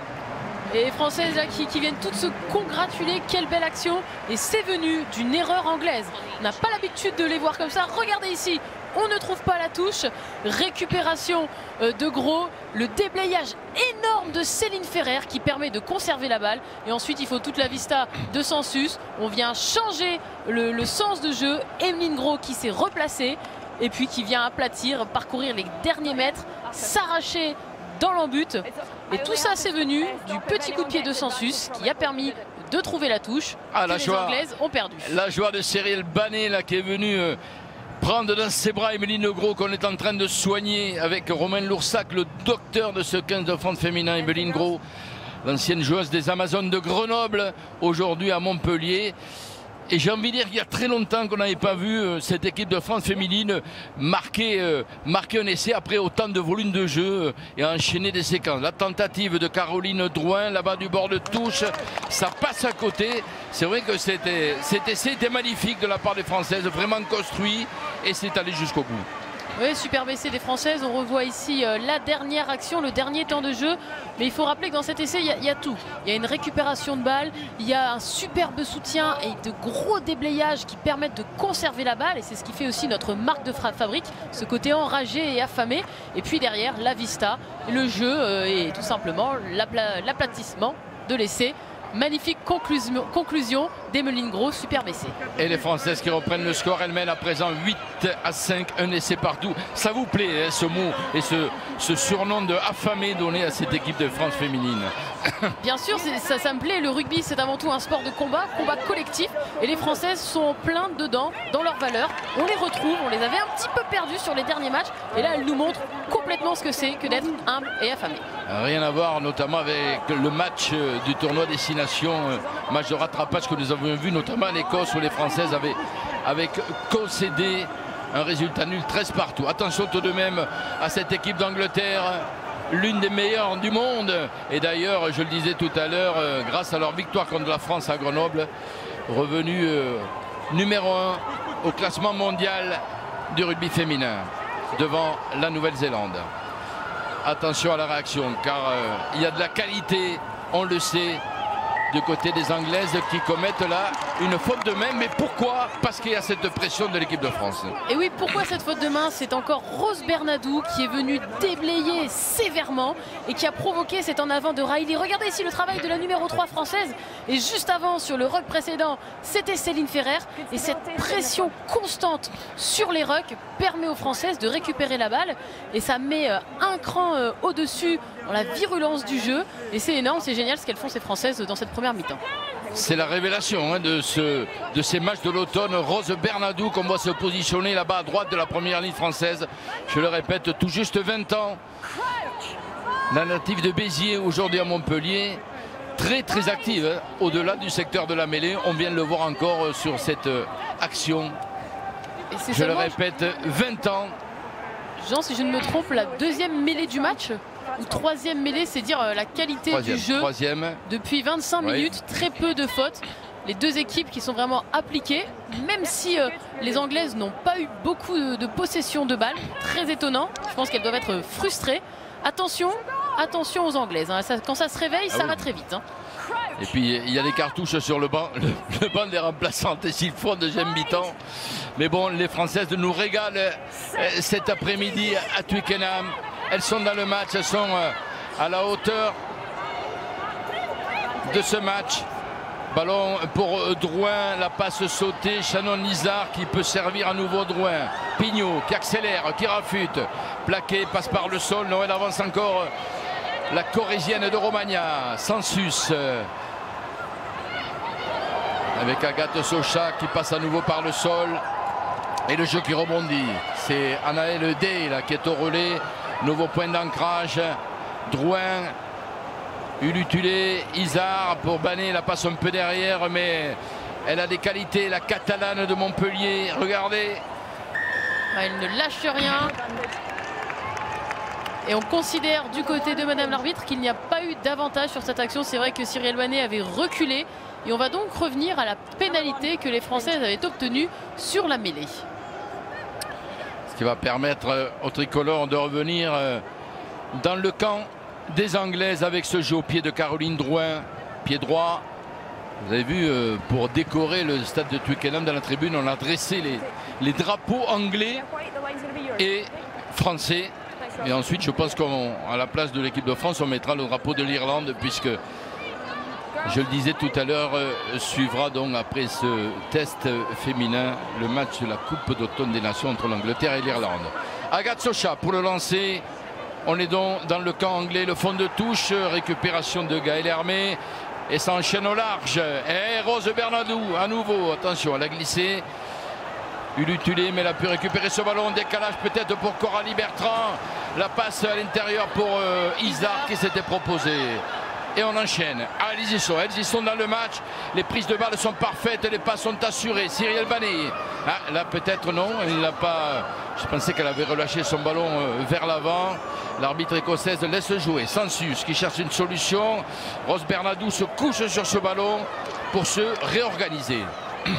Et les Françaises là, qui viennent toutes se congratuler. Quelle belle action. Et c'est venu d'une erreur anglaise. On n'a pas l'habitude de les voir comme ça. Regardez ici. On ne trouve pas la touche. Récupération de Gros. Le déblayage énorme de Céline Ferrer qui permet de conserver la balle. Et ensuite, il faut toute la vista de Sansus. On vient changer le sens de jeu. Emeline Gros qui s'est replacée. Et puis qui vient aplatir, parcourir les derniers mètres, s'arracher dans l'embut. Et tout ça, c'est venu du petit coup de pied de Sansus qui a permis de trouver la touche. Les Anglaises ont perdu. La joie de Cyril Banet là, qui est venu prendre dans ses bras Emeline Gros qu'on est en train de soigner avec Romain Loursac, le docteur de ce 15 de France féminin. Emeline Gros, l'ancienne joueuse des Amazones de Grenoble, aujourd'hui à Montpellier. Et j'ai envie de dire qu'il y a très longtemps qu'on n'avait pas vu cette équipe de France féminine marquer un essai après autant de volume de jeu et enchaîner des séquences. La tentative de Caroline Drouin, là-bas du bord de touche, ça passe à côté. C'est vrai que cet essai était magnifique de la part des Françaises, vraiment construit et c'est allé jusqu'au bout. Oui, superbe essai des Françaises. On revoit ici la dernière action, le dernier temps de jeu. Mais il faut rappeler que dans cet essai, il y a tout. Il y a une récupération de balle, il y a un superbe soutien et de gros déblayages qui permettent de conserver la balle. Et c'est ce qui fait aussi notre marque de fabrique, ce côté enragé et affamé. Et puis derrière, la vista, le jeu et tout simplement l'aplatissement de l'essai. Magnifique conclusion d'Emeline Gros, superbe essai. Et les Françaises qui reprennent le score, elles mènent à présent 8-5, un essai partout. Ça vous plaît hein, ce mot et ce surnom de affamé donné à cette équipe de France féminine? Bien sûr, ça me plaît. Le rugby, c'est avant tout un sport de combat collectif. Et les Françaises sont plein dedans, dans leurs valeurs. On les retrouve, on les avait un petit peu perdus sur les derniers matchs. Et là, elles nous montrent complètement ce que c'est que d'être humble et affamé. Rien à voir notamment avec le match du tournoi Destination, match de rattrapage que nous avons vu notamment en Écosse où les Françaises avaient concédé un résultat nul 13 partout. Attention tout de même à cette équipe d'Angleterre, l'une des meilleures du monde. Et d'ailleurs, je le disais tout à l'heure, grâce à leur victoire contre la France à Grenoble, revenu numéro 1 au classement mondial du rugby féminin devant la Nouvelle-Zélande. Attention à la réaction car il y a de la qualité, on le sait, du côté des Anglaises qui commettent là une faute de main. Mais pourquoi? Parce qu'il y a cette pression de l'équipe de France. Et oui, pourquoi cette faute de main? C'est encore Rose Bernadou qui est venue déblayer sévèrement et qui a provoqué cet en avant de Riley. Regardez ici le travail de la numéro 3 française. Et juste avant, sur le ruck précédent, c'était Céline Ferrer. Et cette pression constante sur les rucks permet aux Françaises de récupérer la balle. Et ça met un cran au-dessus dans la virulence du jeu. Et c'est énorme, c'est génial ce qu'elles font ces Françaises dans cette première mi-temps. C'est la révélation hein, de ces matchs de l'automne. Rose Bernadou qu'on voit se positionner là-bas à droite de la première ligne française. Je le répète, tout juste 20 ans. La native de Béziers aujourd'hui à Montpellier. Très active hein, au-delà du secteur de la mêlée. On vient de le voir encore sur cette action. Et je le répète, 20 ans. Jean, si je ne me trompe, la deuxième mêlée du match ou troisième mêlée, c'est dire la qualité du jeu. Depuis 25 minutes, très peu de fautes. Les deux équipes qui sont vraiment appliquées, même si les Anglaises n'ont pas eu beaucoup de possession de balles. Très étonnant. Je pense qu'elles doivent être frustrées. Attention aux Anglaises. Hein. Quand ça se réveille, ça va très vite. Hein. Et puis il y a des cartouches sur le banc des remplaçantes et s'il faut en deuxième mi-temps. Mais bon, les Françaises nous régalent cet après-midi à Twickenham. Elles sont dans le match, elles sont à la hauteur de ce match. Ballon pour Drouin, la passe sautée, Shannon Nizar qui peut servir à nouveau Drouin. Pignot qui accélère, qui rafute, plaqué, passe par le sol, non, elle avance encore la Corésienne de Romagna, Sansus. Avec Agathe Socha qui passe à nouveau par le sol. Et le jeu qui rebondit. C'est Anaëlle Day là, qui est au relais. Nouveau point d'ancrage. Drouin. Ulutulé. Isard pour Banet. La passe un peu derrière. Mais elle a des qualités. La Catalane de Montpellier. Regardez. Elle ne lâche rien. Et on considère du côté de Madame l'arbitre qu'il n'y a pas eu d'avantage sur cette action. C'est vrai que Cyril Banet avait reculé. Et on va donc revenir à la pénalité que les Françaises avaient obtenue sur la mêlée. Ce qui va permettre aux tricolores de revenir dans le camp des Anglaises avec ce jeu au pied de Caroline Drouin, pied droit. Vous avez vu, pour décorer le stade de Twickenham, dans la tribune, on a dressé les drapeaux anglais et français. Et ensuite, je pense qu'à la place de l'équipe de France, on mettra le drapeau de l'Irlande, puisque, je le disais tout à l'heure, suivra donc après ce test féminin le match de la Coupe d'automne des Nations entre l'Angleterre et l'Irlande. Agathe Socha pour le lancer. On est donc dans le camp anglais, le fond de touche, récupération de Gaëlle Hermé. Et ça enchaîne au large. Et Rose Bernadou, à nouveau, attention, elle a glissé. Ulutulé, mais elle a pu récupérer ce ballon. Décalage peut-être pour Coralie Bertrand. La passe à l'intérieur pour Isard qui s'était proposé. Et on enchaîne. Ah, elles y sont dans le match. Les prises de balles sont parfaites, les passes sont assurées. Cyrielle Banet. Ah, là peut-être non, elle n'a pas. Je pensais qu'elle avait relâché son ballon vers l'avant. L'arbitre écossaise laisse jouer. Sansus qui cherche une solution. Rose Bernadou se couche sur ce ballon pour se réorganiser.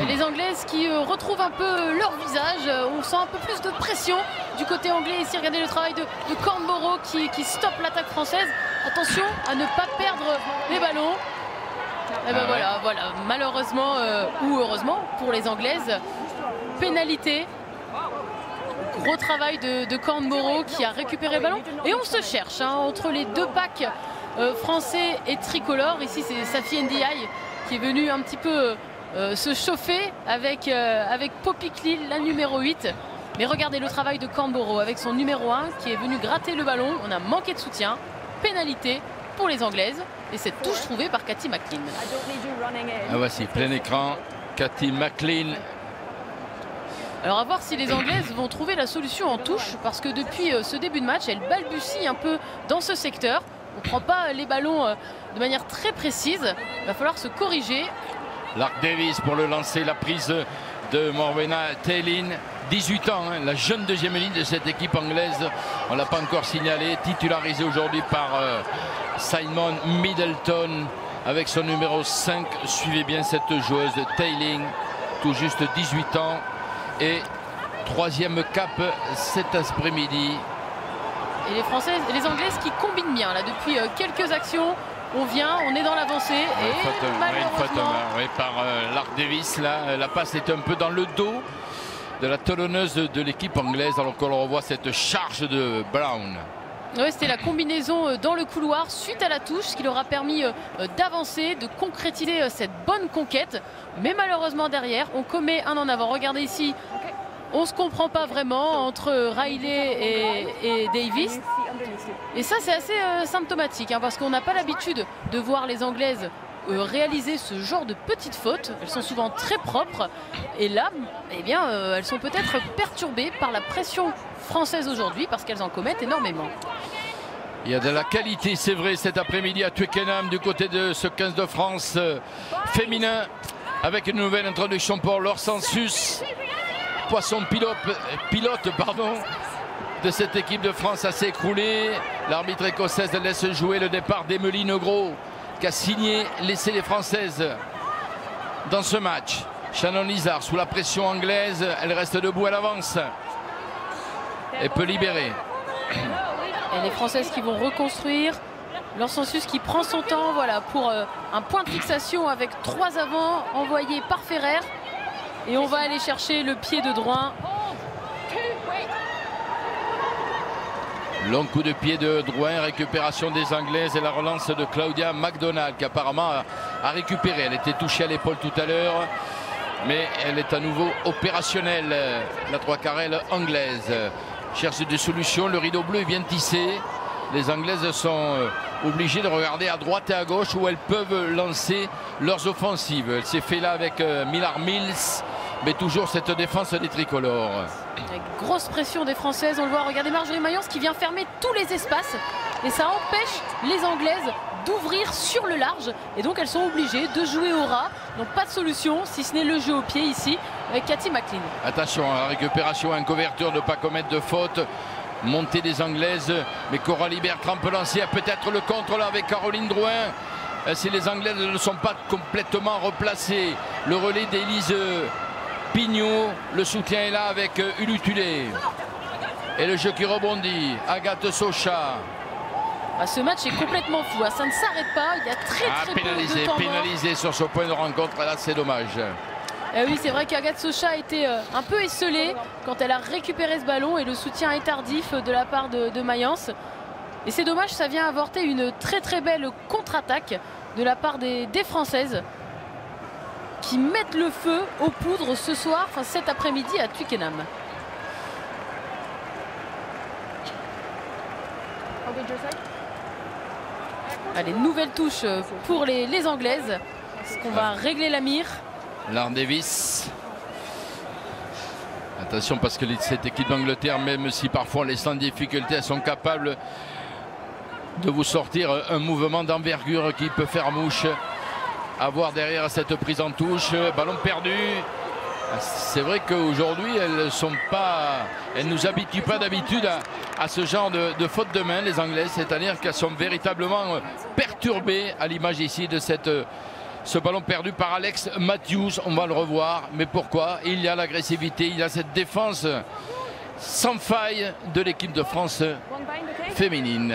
Les Anglaises qui retrouvent un peu leur visage, on sent un peu plus de pression du côté anglais. Ici, regardez le travail de Cornborough qui stoppe l'attaque française. Attention à ne pas perdre les ballons. Et ben voilà, malheureusement ou heureusement pour les Anglaises, pénalité. Gros travail de Cornborough qui a récupéré le ballon. Et on se cherche entre les deux packs français et tricolores. Ici, c'est Safi Ndiaye qui est venu un petit peu se chauffer avec Poppy Cleal, la numéro 8. Mais regardez le travail de Cornborough avec son numéro 1 qui est venu gratter le ballon. On a manqué de soutien. Pénalité pour les Anglaises. Et cette touche trouvée par Cathy McLean. Ah, voici, plein écran. Cathy McLean. Alors à voir si les Anglaises vont trouver la solution en touche. Parce que depuis ce début de match, elles balbutient un peu dans ce secteur. On ne prend pas les ballons de manière très précise. Il va falloir se corriger. Lark Davis pour le lancer, la prise de Morwenna Taylin, 18 ans, la jeune deuxième ligne de cette équipe anglaise. On ne l'a pas encore signalé, titularisé aujourd'hui par Simon Middleton avec son numéro 5. Suivez bien cette joueuse de Taylin, tout juste 18 ans. Et troisième cap cet après-midi. Et les Françaises et les Anglaises qui combinent bien là depuis quelques actions. On vient, on est dans l'avancée et malheureusement... par Lark Davis, là, la passe est un peu dans le dos de la talonneuse de l'équipe anglaise, alors qu'on revoit cette charge de Brown. Oui, c'était la combinaison dans le couloir suite à la touche, ce qui leur a permis d'avancer, de concrétiser cette bonne conquête. Mais malheureusement derrière, on commet un en avant. Regardez ici, on ne se comprend pas vraiment entre Riley et Davis. Et ça, c'est assez symptomatique, parce qu'on n'a pas l'habitude de voir les Anglaises réaliser ce genre de petites fautes. Elles sont souvent très propres. Et là, eh bien, elles sont peut-être perturbées par la pression française aujourd'hui, parce qu'elles en commettent énormément. Il y a de la qualité, c'est vrai, cet après-midi à Twickenham, du côté de ce 15 de France féminin, avec une nouvelle introduction pour Laure Sansus. Poisson pilote de cette équipe de France à s'écrouler. L'arbitre écossaise laisse jouer le départ d'Emeline Gros qui a laissé les Françaises dans ce match. Shannon Isard sous la pression anglaise, elle reste debout, elle avance et peut libérer. Et les Françaises qui vont reconstruire. Laure Sansus qui prend son temps, voilà, pour un point de fixation avec 3 avants envoyés par Ferrer. Et on va aller chercher le pied de Drouin. Long coup de pied de Drouin, récupération des Anglaises et la relance de Claudia McDonald qui apparemment a récupéré. Elle était touchée à l'épaule tout à l'heure, mais elle est à nouveau opérationnelle. La 3 carrelle anglaise cherche des solutions. Le rideau bleu vient tisser. Les Anglaises sont obligées de regarder à droite et à gauche où elles peuvent lancer leurs offensives. Elle s'est fait là avec Millar Mills, mais toujours cette défense des tricolores. Avec grosse pression des Françaises, on le voit, regardez Marjorie Mayence qui vient fermer tous les espaces. Et ça empêche les Anglaises d'ouvrir sur le large. Et donc elles sont obligées de jouer au ras. Donc pas de solution, si ce n'est le jeu au pied ici, avec Cathy McLean. Attention à la récupération, en couverture, de ne pas commettre de faute. Montée des Anglaises, mais Coralie Bertrand peut lancer peut-être le contre là avec Caroline Drouin. Si les Anglaises ne sont pas complètement replacées, le relais d'Élise Pignot, le soutien est là avec Ulutulé. Et le jeu qui rebondit, Agathe Socha. Ce match est complètement fou, ça ne s'arrête pas, il y a très peu de temps mort. Pénalisé sur ce point de rencontre, là c'est dommage. Oui, c'est vrai qu'Agathe Socha a été un peu esselée quand elle a récupéré ce ballon et le soutien est tardif de la part de Mayence. Et c'est dommage, ça vient avorter une très belle contre-attaque de la part des Françaises qui mettent le feu aux poudres ce soir, cet après-midi à Twickenham. Allez, nouvelle touche pour les Anglaises. Est-ce qu'on va régler la mire? Lauren Davis. Attention parce que cette équipe d'Angleterre, même si parfois on les sent en difficulté, elles sont capables de vous sortir un mouvement d'envergure qui peut faire mouche. À voir derrière cette prise en touche, ballon perdu. C'est vrai qu'aujourd'hui elles nous habituent pas d'habitude à ce genre de faute de main, les Anglaises, c'est-à-dire qu'elles sont véritablement perturbées à l'image ici de ce ballon perdu par Alex Matthews. On va le revoir, mais pourquoi? Il y a l'agressivité, il y a cette défense sans faille de l'équipe de France féminine.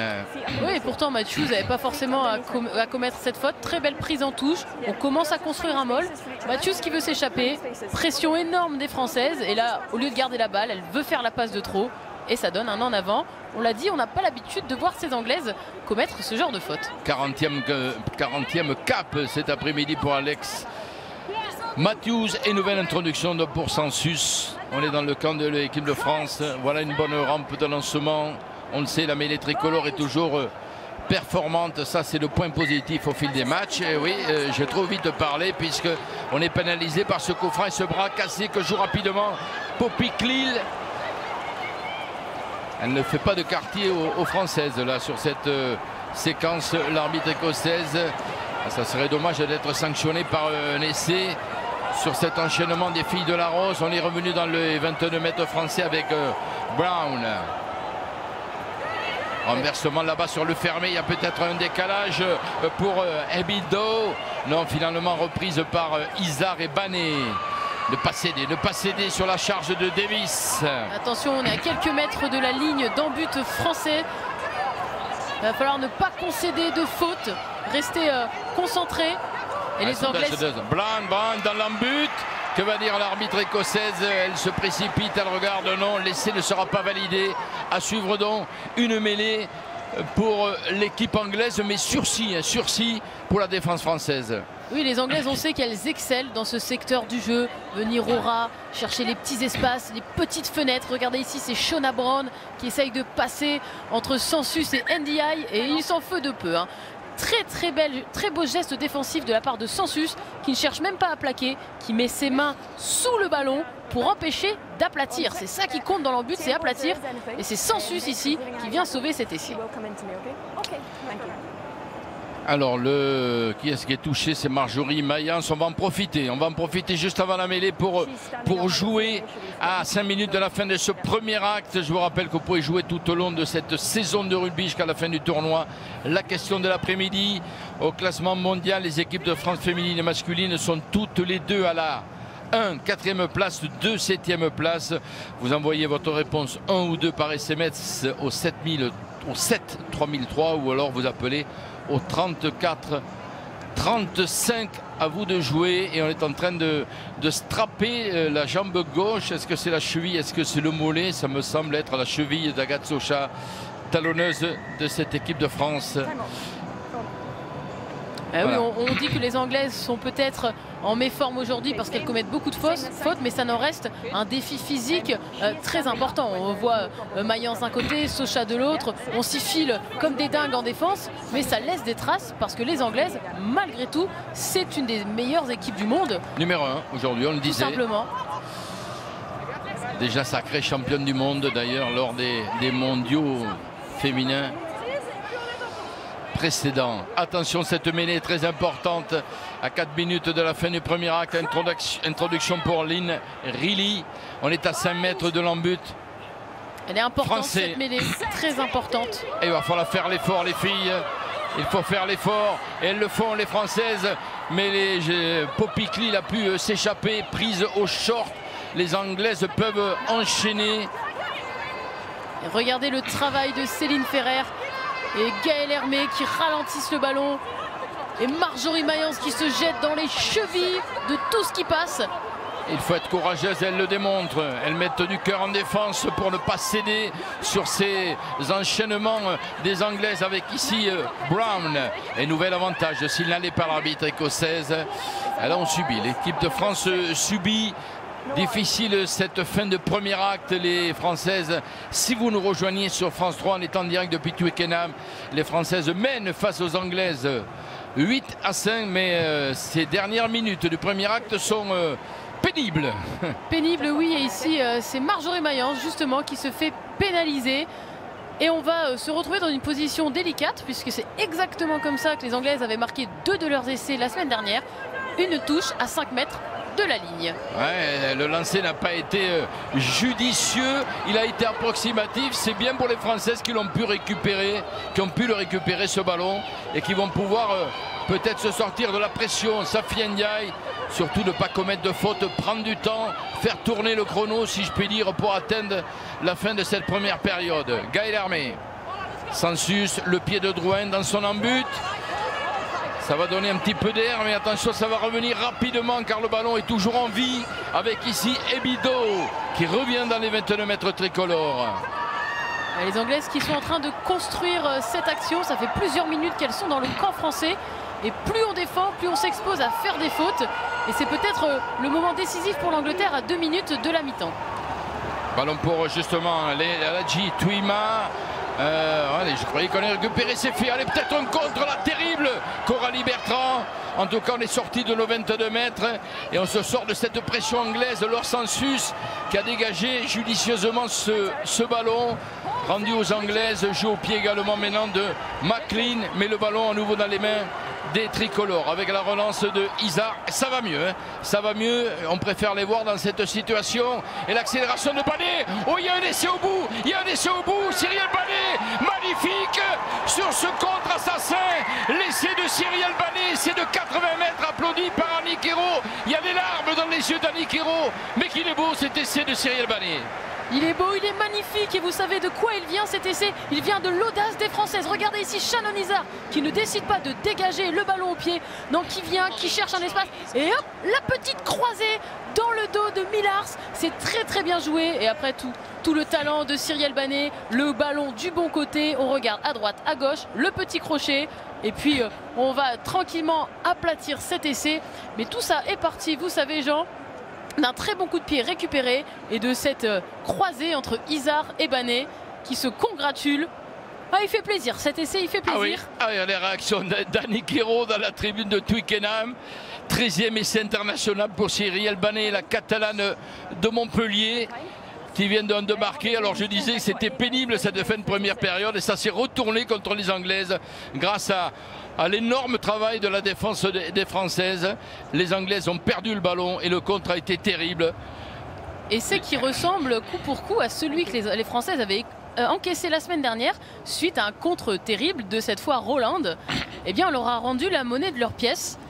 Oui, et pourtant Matthews n'avait pas forcément à commettre cette faute. Très belle prise en touche, on commence à construire un mol. Matthews qui veut s'échapper, pression énorme des Françaises, et là au lieu de garder la balle, elle veut faire la passe de trop et ça donne un en avant. On l'a dit, on n'a pas l'habitude de voir ces Anglaises commettre ce genre de faute. 40e cap cet après-midi pour Alex Matthews et nouvelle introduction pour Sansus. On est dans le camp de l'équipe de France. Voilà une bonne rampe de lancement. On le sait, la mêlée tricolore est toujours performante. Ça, c'est le point positif au fil des matchs. Et oui, j'ai trop vite parlé puisque on est pénalisé par ce coup franc et ce bras cassé que joue rapidement Poppy Cleall. Elle ne fait pas de quartier aux Françaises là sur cette séquence. L'arbitre écossaise, ça serait dommage d'être sanctionné par un essai sur cet enchaînement des filles de la Rose. On est revenu dans le 22 mètres français avec Brown. Renversement là-bas sur le fermé, il y a peut-être un décalage pour Ebido. Non, finalement reprise par Isard et Banet. Ne pas céder sur la charge de Davis. Attention, on est à quelques mètres de la ligne d'en-but français. Il va falloir ne pas concéder de faute, rester concentré. Et les Anglaises... Brown dans l'en-but. Que va dire l'arbitre écossaise? Elle se précipite, elle regarde, non, l'essai ne sera pas validé. À suivre donc une mêlée pour l'équipe anglaise, mais sursis pour la défense française. Oui, les Anglaises, on sait qu'elles excellent dans ce secteur du jeu. Venir au ras, chercher les petits espaces, les petites fenêtres. Regardez ici, c'est Shona Brown qui essaye de passer entre Sansus et NDI et il s'en fait de peu. Très beau geste défensif de la part de Sansus qui ne cherche même pas à plaquer, qui met ses mains sous le ballon pour empêcher d'aplatir. C'est ça qui compte dans l'en-but, c'est aplatir. Et c'est Sansus ici qui vient sauver cet essai. Alors, qui est-ce qui est touché? C'est Marjorie Mayence. On va en profiter. On va en profiter juste avant la mêlée pour jouer à 5 minutes de la fin de ce premier acte. Je vous rappelle que vous pouvez jouer tout au long de cette saison de rugby jusqu'à la fin du tournoi. La question de l'après-midi. Au classement mondial, les équipes de France féminine et masculine sont toutes les deux à la 4e place, 2 7e place. Vous envoyez votre réponse 1 ou 2 par SMS au 7 3003 ou alors vous appelez au 34 35. À vous de jouer et on est en train de strapper la jambe gauche. Est-ce que c'est la cheville? Est-ce que c'est le mollet? Ça me semble être la cheville d'Agathe Socha, talonneuse de cette équipe de France. Voilà. Oui, on dit que les Anglaises sont peut-être en méforme aujourd'hui parce qu'elles commettent beaucoup de fautes, mais ça n'en reste un défi physique très important. On voit Mayence d'un côté, Socha de l'autre. On s'y file comme des dingues en défense, mais ça laisse des traces parce que les Anglaises, malgré tout, c'est une des meilleures équipes du monde. Numéro 1 aujourd'hui, on le disait. Tout simplement. Déjà sacrée championne du monde d'ailleurs lors des mondiaux féminins précédent. Attention, cette mêlée est très importante à 4 minutes de la fin du premier acte. Introduction pour Lynn Reilly. On est à 5 mètres de l'en-but. Elle est importante cette mêlée, très importante. Et il va falloir faire l'effort les filles. Il faut faire l'effort et elles le font les Françaises. Mais Poppy Cleall a pu s'échapper, prise au short. Les Anglaises peuvent enchaîner. Et regardez le travail de Céline Ferrer et Gaël Hermé qui ralentissent le ballon. Et Marjorie Mayence qui se jette dans les chevilles de tout ce qui passe. Il faut être courageuse, elle le démontre. Elle met du cœur en défense pour ne pas céder sur ces enchaînements des Anglaises avec ici Brown. Et nouvel avantage signalé par l'arbitre écossaise. Là on subit, l'équipe de France subit. Difficile cette fin de premier acte, les Françaises. Si vous nous rejoignez sur France 3 en étant en direct depuis Twickenham, les Françaises mènent face aux Anglaises 8-5, mais ces dernières minutes du premier acte sont pénibles. Pénibles, oui, et ici c'est Marjorie Mayence justement qui se fait pénaliser. Et on va se retrouver dans une position délicate puisque c'est exactement comme ça que les Anglaises avaient marqué 2 de leurs essais la semaine dernière. Une touche à 5 mètres de la ligne. Ouais, le lancer n'a pas été judicieux, il a été approximatif. C'est bien pour les Françaises qui l'ont pu récupérer, qui ont pu le récupérer ce ballon et qui vont pouvoir peut-être se sortir de la pression. Safi Ndiaye, surtout ne pas commettre de faute, prendre du temps, faire tourner le chrono si je puis dire pour atteindre la fin de cette première période. Gaël Hermé, Sansus, le pied de Drouin dans son embut. Ça va donner un petit peu d'air, mais attention, ça va revenir rapidement car le ballon est toujours en vie avec ici Ebido qui revient dans les 22 mètres tricolores. Les Anglaises qui sont en train de construire cette action, ça fait plusieurs minutes qu'elles sont dans le camp français. Et plus on défend, plus on s'expose à faire des fautes. Et c'est peut-être le moment décisif pour l'Angleterre à 2 minutes de la mi-temps. Ballon pour justement Ladji Tuima. Allez, je croyais qu'on allait récupérer ses filles. Allez, peut-être un contre là terrible. Coralie Bertrand. En tout cas, on est sorti de nos 22 mètres et on se sort de cette pression anglaise. Laure Sansus qui a dégagé judicieusement ce ballon. Rendu aux Anglaises, joue au pied également maintenant de McLean. Mais le ballon à nouveau dans les mains des tricolores avec la relance de Isa. Ça va mieux, hein, ça va mieux. On préfère les voir dans cette situation. Et l'accélération de Banet. Oh, il y a un essai au bout. Il y a un essai au bout. Cyrielle Banet, magnifique sur ce contre-assassin. L'essai de Cyrielle Banet, c'est de 80 mètres, applaudi par Annick Hérault. Il y a des larmes dans les yeux d'Annick Hérault. Mais qu'il est beau cet essai de Cyrielle Banet. Il est beau, il est magnifique et vous savez de quoi il vient cet essai? Il vient de l'audace des Françaises. Regardez ici Shannon Izar qui ne décide pas de dégager le ballon au pied. Non, qui vient, qui cherche un espace. Et hop, la petite croisée dans le dos de Millars. C'est très bien joué. Et après tout le talent de Cyrielle Banet, le ballon du bon côté. On regarde à droite, à gauche, le petit crochet. Et puis on va tranquillement aplatir cet essai. Mais tout ça est parti, vous savez Jean, d'un très bon coup de pied récupéré et de cette croisée entre Izar et Banet qui se congratulent. Ah, il fait plaisir, cet essai il fait plaisir. Ah oui, les réactions d'Annick Hérault dans la tribune de Twickenham. 13e essai international pour Cyrielle Banet, la Catalane de Montpellier qui vient de marquer. Alors je disais que c'était pénible cette fin de première période et ça s'est retourné contre les Anglaises grâce à l'énorme travail de la défense des Françaises. Les Anglaises ont perdu le ballon et le contre a été terrible. Et c'est qui ressemble coup pour coup à celui que les Françaises avaient encaissé la semaine dernière suite à un contre terrible de cette fois Roland. Eh bien on leur a rendu la monnaie de leur pièce.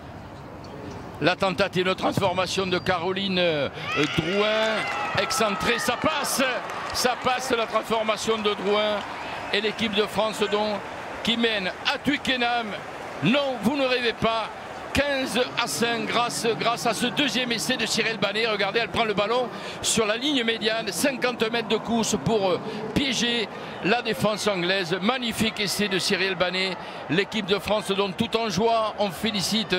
La tentative de transformation de Caroline Drouin, excentrée, ça passe la transformation de Drouin et l'équipe de France donc qui mène à Twickenham. Non, vous ne rêvez pas. 15-5 grâce à ce deuxième essai de Cyrielle Banet. Regardez, elle prend le ballon sur la ligne médiane, 50 mètres de course pour piéger la défense anglaise. Magnifique essai de Cyrielle Banet. L'équipe de France dont tout en joie, on félicite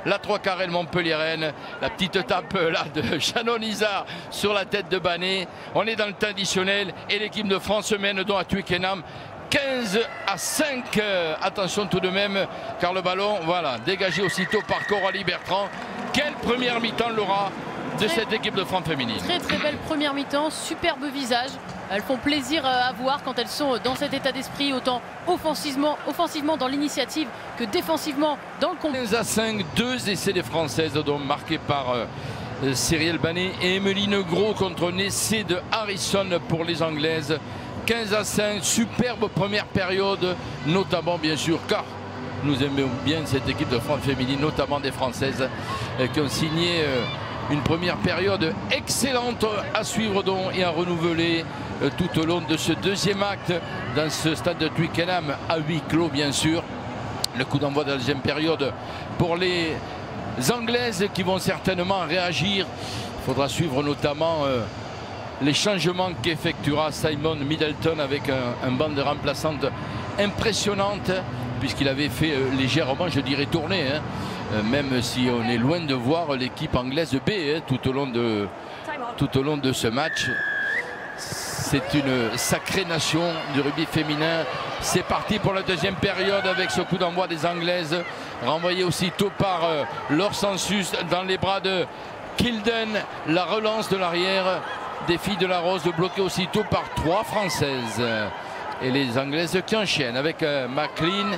la 3 carrés Montpelliéraine. La petite tape là de Shannon Izar sur la tête de Banet. On est dans le temps additionnel et l'équipe de France mène donc à Twickenham 15-5. Attention tout de même car le ballon, voilà, dégagé aussitôt par Coralie Bertrand. Quelle première mi-temps Laura de cette équipe de France féminine. Très belle première mi-temps, superbe visage. Elles font plaisir à voir quand elles sont dans cet état d'esprit, autant offensivement dans l'initiative que défensivement dans le combat. 15-5, 2 essais des Françaises donc marqués par Cyrielle Banet et Emeline Gros contre un essai de Harrison pour les Anglaises. 15-5, superbe première période, notamment bien sûr, car nous aimons bien cette équipe de France féminine, notamment des Françaises qui ont signé une première période excellente à suivre donc et à renouveler tout au long de ce deuxième acte dans ce stade de Twickenham à huis clos bien sûr. Le coup d'envoi de la deuxième période pour les Anglaises qui vont certainement réagir. Il faudra suivre notamment les changements qu'effectuera Simon Middleton avec un banc de remplaçante impressionnante puisqu'il avait fait légèrement, je dirais, tourner, hein, même si on est loin de voir l'équipe anglaise B hein, tout au long de ce match. C'est une sacrée nation du rugby féminin. C'est parti pour la deuxième période avec ce coup d'envoi des Anglaises. Renvoyé aussitôt par Laure Census dans les bras de Kilden. La relance de l'arrière des filles de la Rose bloquée aussitôt par 3 Françaises. Et les Anglaises qui enchaînent avec McLean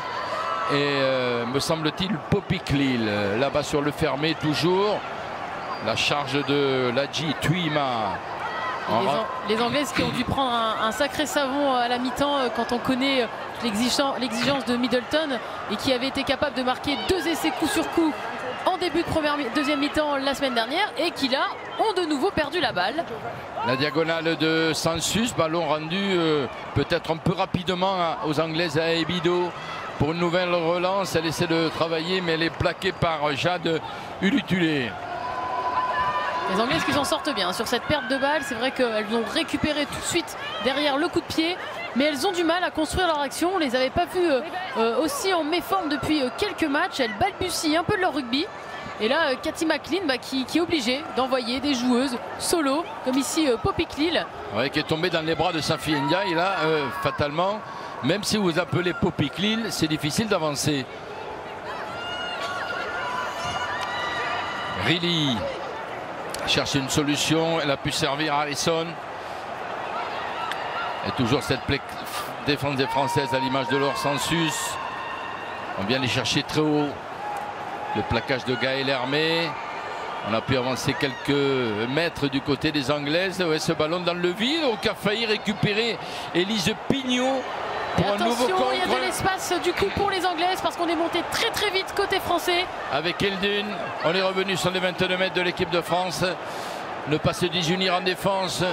et me semble-t-il Poppy Cleal. Là-bas sur le fermé toujours. La charge de Ladji Tuima. Les Anglaises qui ont dû prendre un sacré savon à la mi-temps quand on connaît l'exigence de Middleton et qui avait été capable de marquer 2 essais coup sur coup en début de deuxième mi-temps la semaine dernière et qui là ont de nouveau perdu la balle. La diagonale de Census, ballon rendu peut-être un peu rapidement aux Anglaises à Ebido pour une nouvelle relance. Elle essaie de travailler mais elle est plaquée par Jade Ulutulé. Les Anglaises qui s'en sortent bien sur cette perte de balle. C'est vrai qu'elles ont récupéré tout de suite derrière le coup de pied. Mais elles ont du mal à construire leur action. On ne les avait pas vues aussi en méforme depuis quelques matchs. Elles balbutient un peu de leur rugby. Et là, Cathy McLean qui est obligée d'envoyer des joueuses solo, comme ici Poppy Cleal. Ouais, qui est tombée dans les bras de Safi Ndiaye. Et là, fatalement, même si vous appelez Poppy Cleal, c'est difficile d'avancer. Riley cherche une solution, elle a pu servir Harrison. Et toujours cette défense des Françaises à l'image de Laure Census. On vient les chercher très haut. Le plaquage de Gaëlle Hermé. On a pu avancer quelques mètres du côté des Anglaises. Ouais, ce ballon dans le vide, donc a failli récupérer Élise Pignot. Pour un nouveau contre. Il y a de l'espace du coup pour les Anglaises parce qu'on est monté très très vite côté français. Avec Eldun, on est revenu sur les 22 mètres de l'équipe de France. Le passé du junior en défense.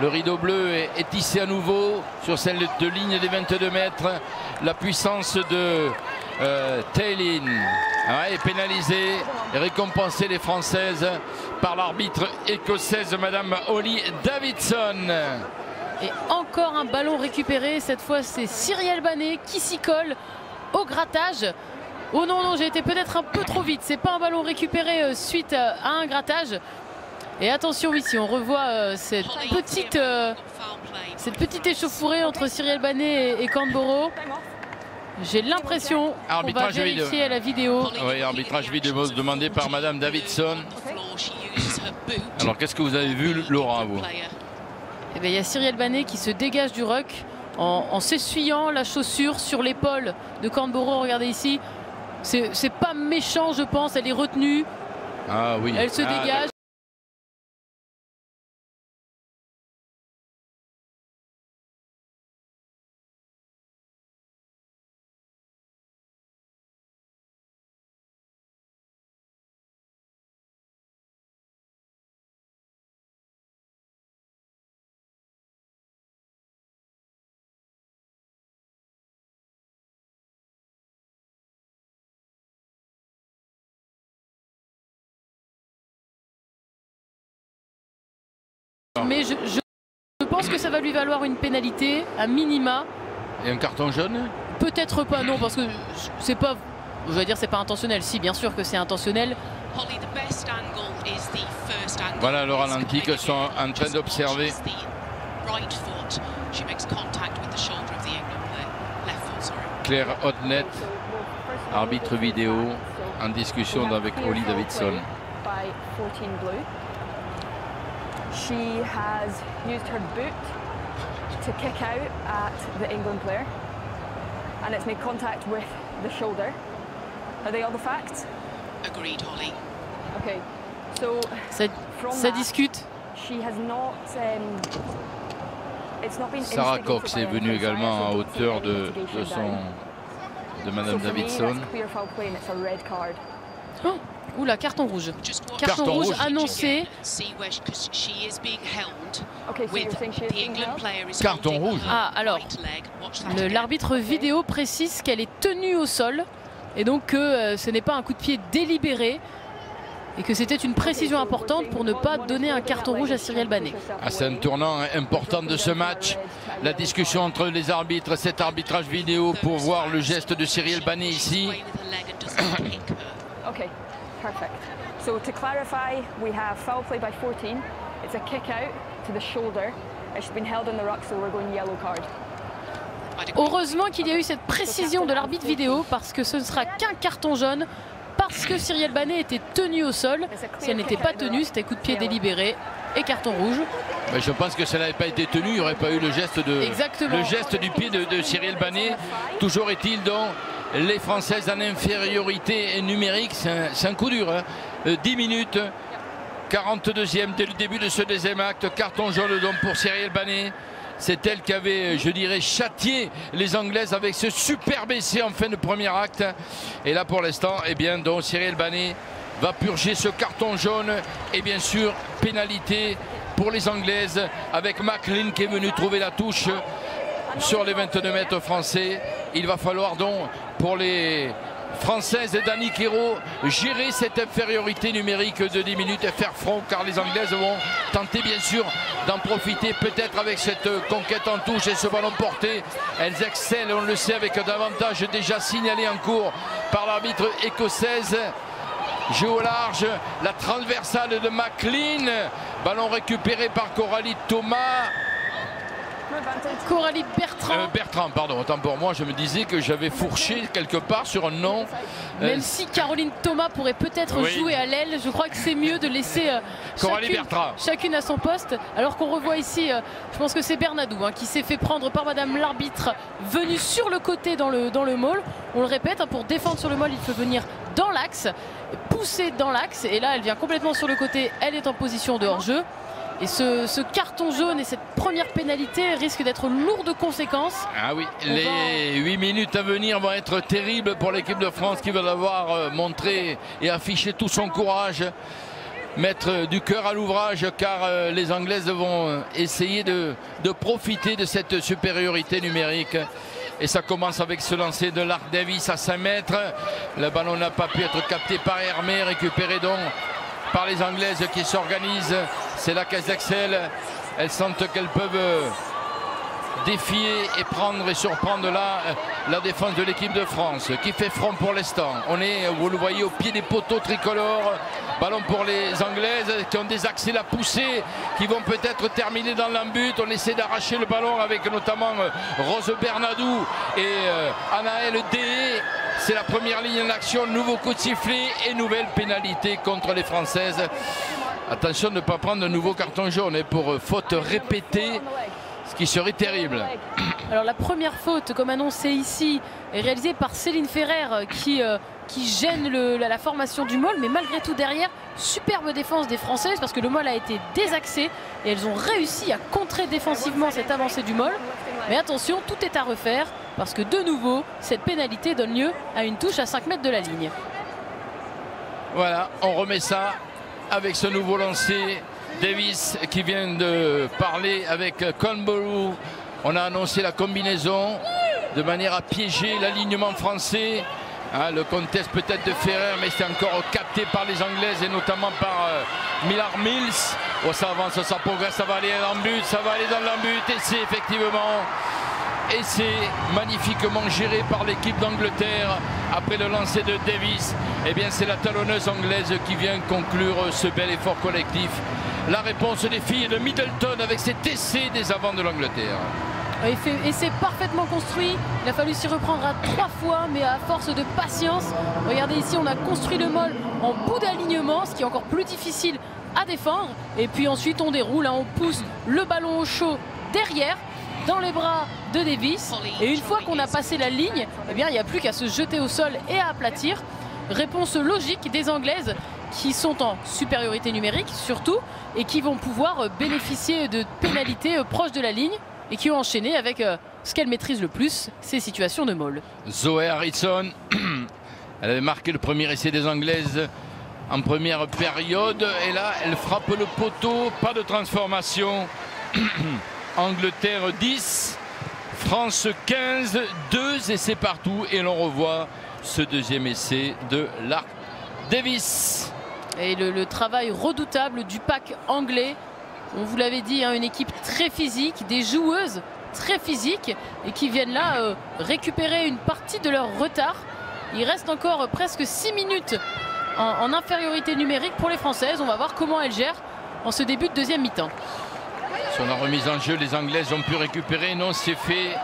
Le rideau bleu est tissé à nouveau sur celle de ligne des 22 mètres. La puissance de Taylin est pénalisée et récompensée les Françaises par l'arbitre écossaise Madame Holly Davidson. Et encore un ballon récupéré, cette fois c'est Cyrielle Banet qui s'y colle au grattage. Oh non, j'ai été peut-être un peu trop vite, c'est pas un ballon récupéré suite à un grattage. Et attention ici, on revoit cette petite échauffourée entre Cyrielle Banet et Canberra. J'ai l'impression qu'on va vérifier à la vidéo. Oui, arbitrage vidéo demandé par Madame Davidson. Alors qu'est-ce que vous avez vu, Laurent, vous? Eh bien, il y a Cyrielle Banet qui se dégage du ruck en s'essuyant la chaussure sur l'épaule de Canberra. Regardez ici. C'est pas méchant, je pense. Elle est retenue. Ah oui. Elle se dégage. Mais je pense que ça va lui valoir une pénalité à minima. Et un carton jaune? Peut-être pas, non, parce que c'est pas, je vais dire, c'est pas intentionnel. Si, bien sûr que c'est intentionnel. Voilà le ralenti que sont en train d'observer. Claire Hodnett, arbitre vidéo, en discussion avec Holly Davidson. She has used her boot to kick out at the England player and it's made contact with the shoulder. Are they all the facts? Agreed, Holly. Okay, so ça discute. She has not, it's not been Sarah Cox est venue également à hauteur de Madame Davidson. Oh, oula, carton rouge. Carton rouge annoncé. Okay, so you're saying she is being held? Carton rouge. Ah, alors, l'arbitre vidéo précise qu'elle est tenue au sol et donc que ce n'est pas un coup de pied délibéré et que c'était une précision importante pour ne pas donner un carton rouge à Cyrielle Banet. Ah, c'est un tournant important de ce match. La discussion entre les arbitres, cet arbitrage vidéo pour voir le geste de Cyrielle Banet ici. Okay, perfect. So to clarify, we have foul play by 14. It's a kick out to the shoulder. She's been held in the ruck, so we're going yellow card. Heureusement qu'il y a eu cette précision de l'arbitre vidéo parce que ce ne sera qu'un carton jaune parce que Cyrielle Banet était tenue au sol. Si elle n'était pas tenue, c'était coup de pied délibéré et carton rouge. Mais je pense que si elle n'avait pas été tenue, il n'y aurait pas eu le geste, Exactement. le geste du pied de Cyrielle Banet. Toujours est-il donc les Françaises en infériorité numérique. C'est un coup dur. Hein. 10 minutes, 42e dès le début de ce deuxième acte. Carton jaune donc pour Cyrielle Banet. C'est elle qui avait, je dirais, châtié les Anglaises avec ce superbe essai en fin de premier acte. Et là, pour l'instant, eh bien, donc Cyrielle Banet va purger ce carton jaune. Et bien sûr, pénalité pour les Anglaises avec McLean qui est venu trouver la touche sur les 22 mètres français. Il va falloir donc, pour les Françaises et Dani Quero, gérer cette infériorité numérique de 10 minutes et faire front, car les Anglaises vont tenter bien sûr d'en profiter, peut-être avec cette conquête en touche et ce ballon porté. Elles excellent, on le sait, avec un avantage déjà signalé en cours par l'arbitre écossaise. Jeu au large, la transversale de McLean, ballon récupéré par Coralie Thomas. Coralie Bertrand. Bertrand, pardon, autant pour moi, je me disais que j'avais fourché quelque part sur un nom. Même si Caroline Thomas pourrait peut-être jouer à l'aile, je crois que c'est mieux de laisser chacune à son poste. Alors qu'on revoit ici, je pense que c'est Bernadou hein, qui s'est fait prendre par Madame l'arbitre, venue sur le côté dans le maul. On le répète, hein, pour défendre sur le maul, il faut venir dans l'axe, pousser dans l'axe. Et là, elle vient complètement sur le côté, elle est en position de hors-jeu. Et ce carton jaune et cette première pénalité risquent d'être lourds de conséquences. Ah oui, les 8 minutes à venir vont être terribles pour l'équipe de France qui va devoir montrer et afficher tout son courage, mettre du cœur à l'ouvrage, car les Anglaises vont essayer de profiter de cette supériorité numérique. Et ça commence avec ce lancer de Lark Davis à 5 mètres. Le ballon n'a pas pu être capté par Hermé, récupéré donc par les Anglaises qui s'organisent. C'est là qu'elles excellent. Elles sentent qu'elles peuvent défier et prendre et surprendre là la défense de l'équipe de France qui fait front pour l'instant. On est, vous le voyez, au pied des poteaux tricolores. Ballon pour les Anglaises qui ont désaxé la poussée, qui vont peut-être terminer dans l'embut. On essaie d'arracher le ballon avec notamment Rose Bernadou et Anaëlle Dehé. C'est la première ligne d'action, nouveau coup de sifflet et nouvelle pénalité contre les Françaises. Attention de ne pas prendre de nouveau carton jaune pour faute répétée, ce qui serait terrible. Alors la première faute, comme annoncé ici, est réalisée par Céline Ferrer qui gêne la formation du maul, mais malgré tout derrière, superbe défense des Françaises parce que le maul a été désaxé et elles ont réussi à contrer défensivement cette avancée du maul. Mais attention, tout est à refaire parce que de nouveau, cette pénalité donne lieu à une touche à 5 mètres de la ligne. Voilà, on remet ça avec ce nouveau lancer. Davis qui vient de parler avec Colborough. On a annoncé la combinaison de manière à piéger l'alignement français. Hein, le contest peut-être de Ferrer, mais c'est encore capté par les Anglaises et notamment par Millar Mills. Oh, ça avance, ça progresse, ça va aller dans l'embut, ça va aller dans l'embut. Et c'est effectivement, et c'est magnifiquement géré par l'équipe d'Angleterre après le lancer de Davis. Eh bien, c'est la talonneuse anglaise qui vient conclure ce bel effort collectif. La réponse des filles de Middleton avec cet essai des avants de l'Angleterre. Et c'est parfaitement construit. Il a fallu s'y reprendre à 3 fois, mais à force de patience. Regardez ici, on a construit le maul en bout d'alignement, ce qui est encore plus difficile à défendre. Et puis ensuite, on déroule, hein, on pousse le ballon au chaud derrière, dans les bras de Davis. Et une fois qu'on a passé la ligne, eh bien, il n'y a plus qu'à se jeter au sol et à aplatir. Réponse logique des Anglaises qui sont en supériorité numérique surtout et qui vont pouvoir bénéficier de pénalités proches de la ligne et qui ont enchaîné avec ce qu'elles maîtrisent le plus, ces situations de maul. Zoé Harrison Elle avait marqué le premier essai des Anglaises en première période. Et là, elle frappe le poteau. Pas de transformation. Angleterre 10, France 15, 2 essais partout. Et l'on revoit ce deuxième essai de Lark Davis. Et le travail redoutable du pack anglais. On vous l'avait dit, hein, une équipe très physique, des joueuses très physiques et qui viennent là récupérer une partie de leur retard. Il reste encore presque 6 minutes en infériorité numérique pour les Françaises. On va voir comment elles gèrent en ce début de deuxième mi-temps. Sur la remise en jeu, les Anglaises ont pu récupérer. Non, c'est fait.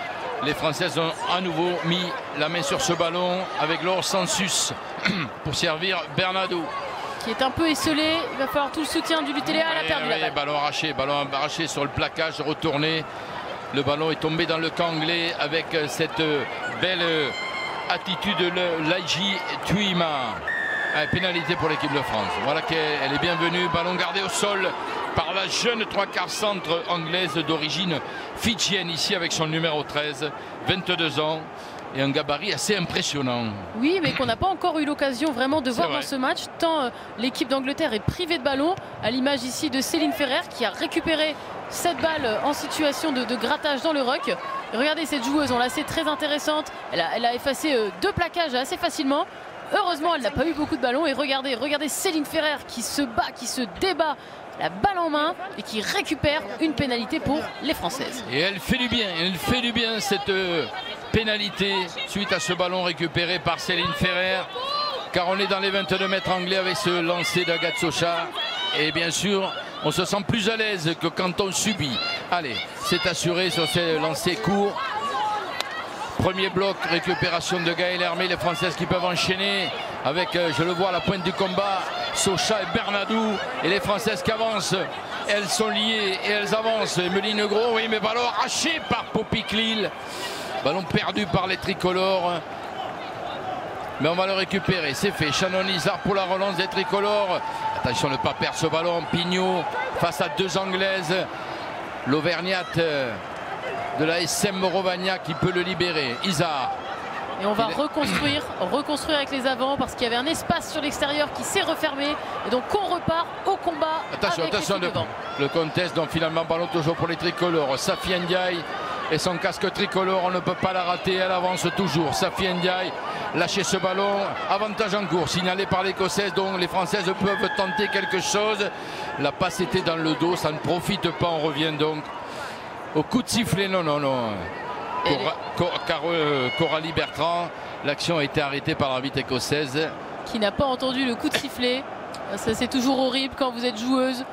Les Françaises ont à nouveau mis la main sur ce ballon avec Laure Sansus pour servir Bernardo. Qui est un peu esselé. Il va falloir tout le soutien du Lutéléa. Elle a perdu la balle. Ballon arraché sur le plaquage, retourné. Le ballon est tombé dans le camp anglais avec cette belle attitude de Laïji Tuima. Pénalité pour l'équipe de France. Voilà qu'elle est bienvenue. Ballon gardé au sol par la jeune 3/4 centre anglaise d'origine fidjienne ici avec son numéro 13, 22 ans. Et un gabarit assez impressionnant. Oui, mais qu'on n'a pas encore eu l'occasion vraiment de voir dans ce match, tant l'équipe d'Angleterre est privée de ballon, à l'image ici de Céline Ferrer qui a récupéré cette balle en situation de grattage dans le ruck. Et regardez cette joueuse, on l'a sait très intéressante, elle a effacé 2 plaquages assez facilement. Heureusement, elle n'a pas eu beaucoup de ballons. Et regardez Céline Ferrer qui se bat, qui se débat, la balle en main et qui récupère une pénalité pour les Françaises. Et elle fait du bien cette pénalité suite à ce ballon récupéré par Céline Ferrer, car on est dans les 22 mètres anglais avec ce lancer d'Agathe Socha. Et bien sûr, on se sent plus à l'aise que quand on subit. Allez, c'est assuré sur ces lancers courts. Premier bloc, récupération de Gaëlle Hermé, les Françaises qui peuvent enchaîner avec, je le vois à la pointe du combat, Socha et Bernadou. Et les Françaises qui avancent, elles sont liées et elles avancent. Emeline Gros, oui, mais ballon arraché par Poppy Clill. Ballon perdu par les tricolores. Mais on va le récupérer, c'est fait. Shannon Izard pour la relance des tricolores. Attention de ne pas perdre ce ballon. Pignot face à 2 Anglaises. L'Auvergnate de la SM Rovagna qui peut le libérer. Izard. Et on va reconstruire avec les avants parce qu'il y avait un espace sur l'extérieur qui s'est refermé. Et donc on repart au combat. Attention, le contest, donc finalement ballon toujours pour les tricolores. Safi Ndiaye et son casque tricolore, on ne peut pas la rater, elle avance toujours. Safi Ndiaye, lâcher ce ballon, avantage en cours, signalé par l'Écossaise, donc les Françaises peuvent tenter quelque chose. La passe était dans le dos, ça ne profite pas, on revient donc au coup de sifflet. Non. Coralie Bertrand, l'action a été arrêtée par l'arbitre écossaise. Qui n'a pas entendu le coup de sifflet. Ça, c'est toujours horrible quand vous êtes joueuse.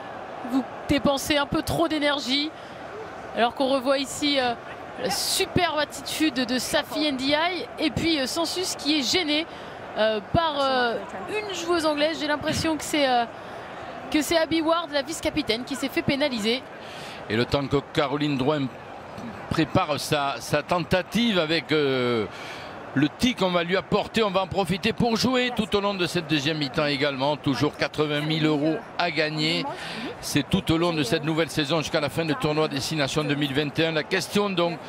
Vous dépensez un peu trop d'énergie. Alors qu'on revoit ici la superbe attitude de Safi Ndiaye. Et puis Sansus qui est gêné par une joueuse anglaise. J'ai l'impression que c'est Abby Ward, la vice-capitaine, qui s'est fait pénaliser. Et le temps que Caroline Drouin prépare sa tentative avec le tic qu'on va lui apporter, on va en profiter pour jouer tout au long de cette deuxième mi-temps également. Toujours 80 000 € à gagner. C'est tout au long de cette nouvelle saison jusqu'à la fin du tournoi Destination 2021. La question donc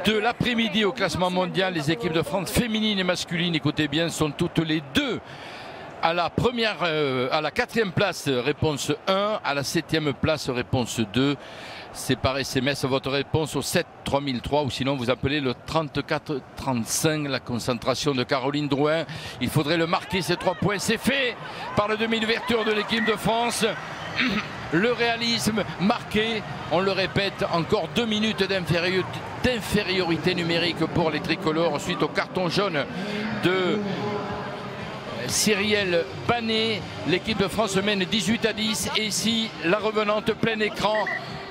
de l'après-midi au classement mondial, les équipes de France féminines et masculines, écoutez bien, sont toutes les deux à la 4e place, réponse 1, à la 7e place, réponse 2. C'est par SMS votre réponse au 7 3003 ou sinon vous appelez le 34 35, la concentration de Caroline Drouin. Il faudrait le marquer, ces 3 points. C'est fait par le demi d'ouverture de l'équipe de France. Le réalisme marqué, on le répète, encore 2 minutes d'infériorité numérique pour les tricolores suite au carton jaune de Cyrielle Banet. L'équipe de France mène 18-10 et ici la revenante plein écran,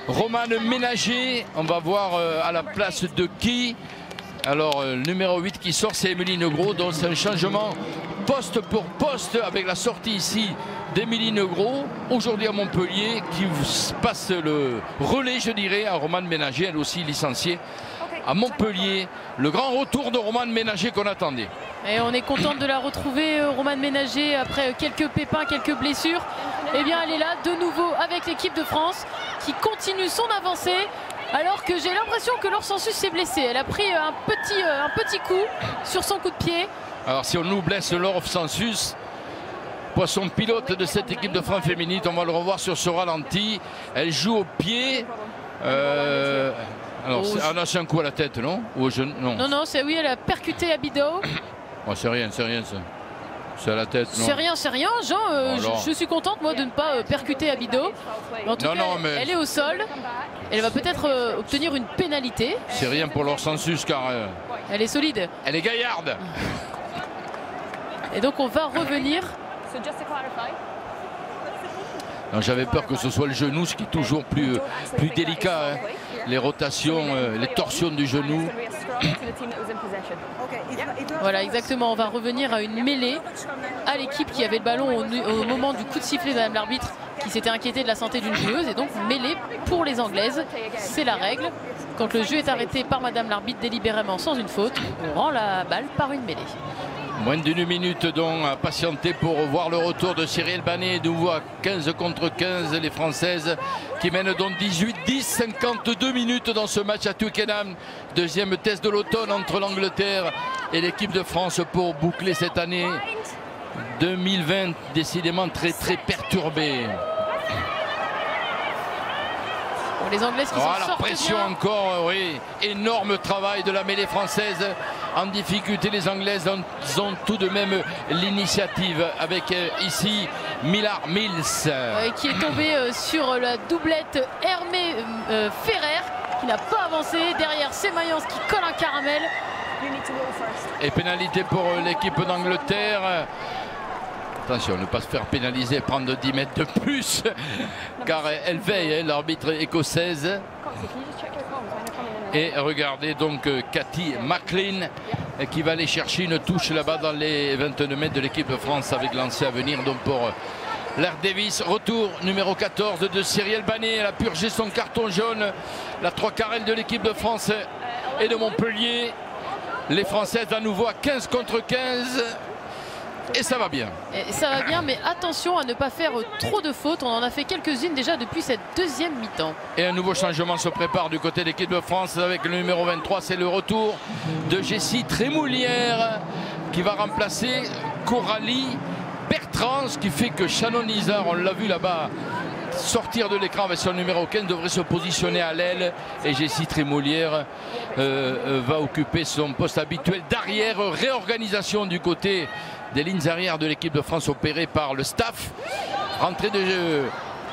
Romane Ménager. On va voir à la place de qui. Alors le numéro 8 qui sort, c'est Emeline Gros, donc c'est un changement poste pour poste avec la sortie ici d'Emeline Gros aujourd'hui à Montpellier, qui passe le relais, je dirais, à Romane Ménager, elle aussi licenciée à Montpellier. Le grand retour de Romane Ménager qu'on attendait. Et on est contente de la retrouver, Romane Ménager, après quelques pépins, quelques blessures. Eh bien, elle est là de nouveau avec l'équipe de France qui continue son avancée. Alors que j'ai l'impression que Laure Sansus s'est blessée. Elle a pris un petit coup sur son coup de pied. Alors si on nous blesse Laure Census, poisson pilote de cette équipe de France féminine, on va le revoir sur ce ralenti. Elle joue au pied. Alors c'est un coup à la tête, non? Ou au genou? Non, non, c'est oui, elle a percuté Abido. Oh, c'est rien ça. C'est à la tête, non? C'est rien, Jean. Je suis contente, moi, de ne pas percuter Abido. En tout cas, mais... elle est au sol. Elle va peut-être obtenir une pénalité. C'est rien pour Laure Census, car... elle est solide. Elle est gaillarde. Et donc, on va revenir. J'avais peur que ce soit le genou, ce qui est toujours plus délicat. Hein. Les rotations, les torsions du genou. Voilà, exactement. On va revenir à une mêlée à l'équipe qui avait le ballon au moment du coup de sifflet de Madame l'arbitre, qui s'était inquiétée de la santé d'une joueuse. Et donc, mêlée pour les Anglaises. C'est la règle. Quand le jeu est arrêté par Madame l'arbitre délibérément sans une faute, on rend la balle par une mêlée. Moins d'une minute donc à patienter pour voir le retour de Cyrielle Banet. Nous voit 15 contre 15 les Françaises qui mènent donc 18-10, 52 minutes dans ce match à Twickenham. Deuxième test de l'automne entre l'Angleterre et l'équipe de France pour boucler cette année 2020 décidément très perturbée. Les Anglaises qui s'en sortent la pression bien. encore, oui. Énorme travail de la mêlée française. En difficulté, les Anglaises ont tout de même l'initiative avec ici Millar Mills. Qui est tombé sur la doublette Hermé Ferrer, qui n'a pas avancé. Derrière, c'est Mayence qui colle un caramel. Et pénalité pour l'équipe d'Angleterre. Attention, ne pas se faire pénaliser, prendre 10 mètres de plus, car elle veille, l'arbitre écossaise. Et regardez donc Cathy McLean qui va aller chercher une touche là-bas dans les 22 mètres de l'équipe de France avec lancé à venir donc pour Laird Davis. Retour numéro 14 de Cyrielle Banet. Elle a purgé son carton jaune. La 3/4 de l'équipe de France et de Montpellier. Les Françaises à nouveau à 15 contre 15. Et ça va bien. Et ça va bien, mais attention à ne pas faire trop de fautes. On en a fait quelques-unes déjà depuis cette deuxième mi-temps. Et un nouveau changement se prépare du côté de l'équipe de France avec le numéro 23. C'est le retour de Jessie Trémoulière qui va remplacer Coralie Bertrand. Ce qui fait que Shannon Izard, on l'a vu là-bas, sortir de l'écran avec son numéro 15, devrait se positionner à l'aile. Et Jessie Trémoulière va occuper son poste habituel d'arrière. Réorganisation du côté des lignes arrière de l'équipe de France opérée par le staff. Rentrée de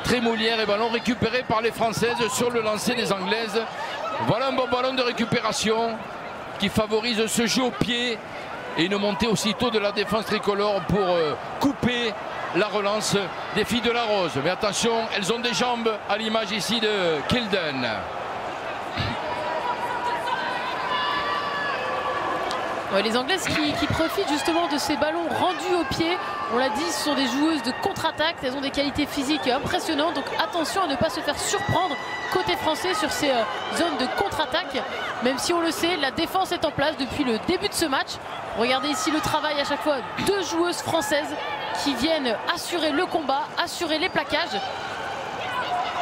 Trémoulière et ballon récupéré par les Françaises sur le lancer des Anglaises. Voilà un bon ballon de récupération qui favorise ce jeu au pied et une montée aussitôt de la défense tricolore pour couper la relance des filles de la Rose. Mais attention, elles ont des jambes à l'image ici de Kilden. Ouais, les Anglaises qui profitent justement de ces ballons rendus au pied. On l'a dit, ce sont des joueuses de contre-attaque. Elles ont des qualités physiques impressionnantes. Donc attention à ne pas se faire surprendre côté français sur ces zones de contre-attaque. Même si on le sait, la défense est en place depuis le début de ce match. Regardez ici le travail à chaque fois. Deux joueuses françaises qui viennent assurer le combat, assurer les plaquages.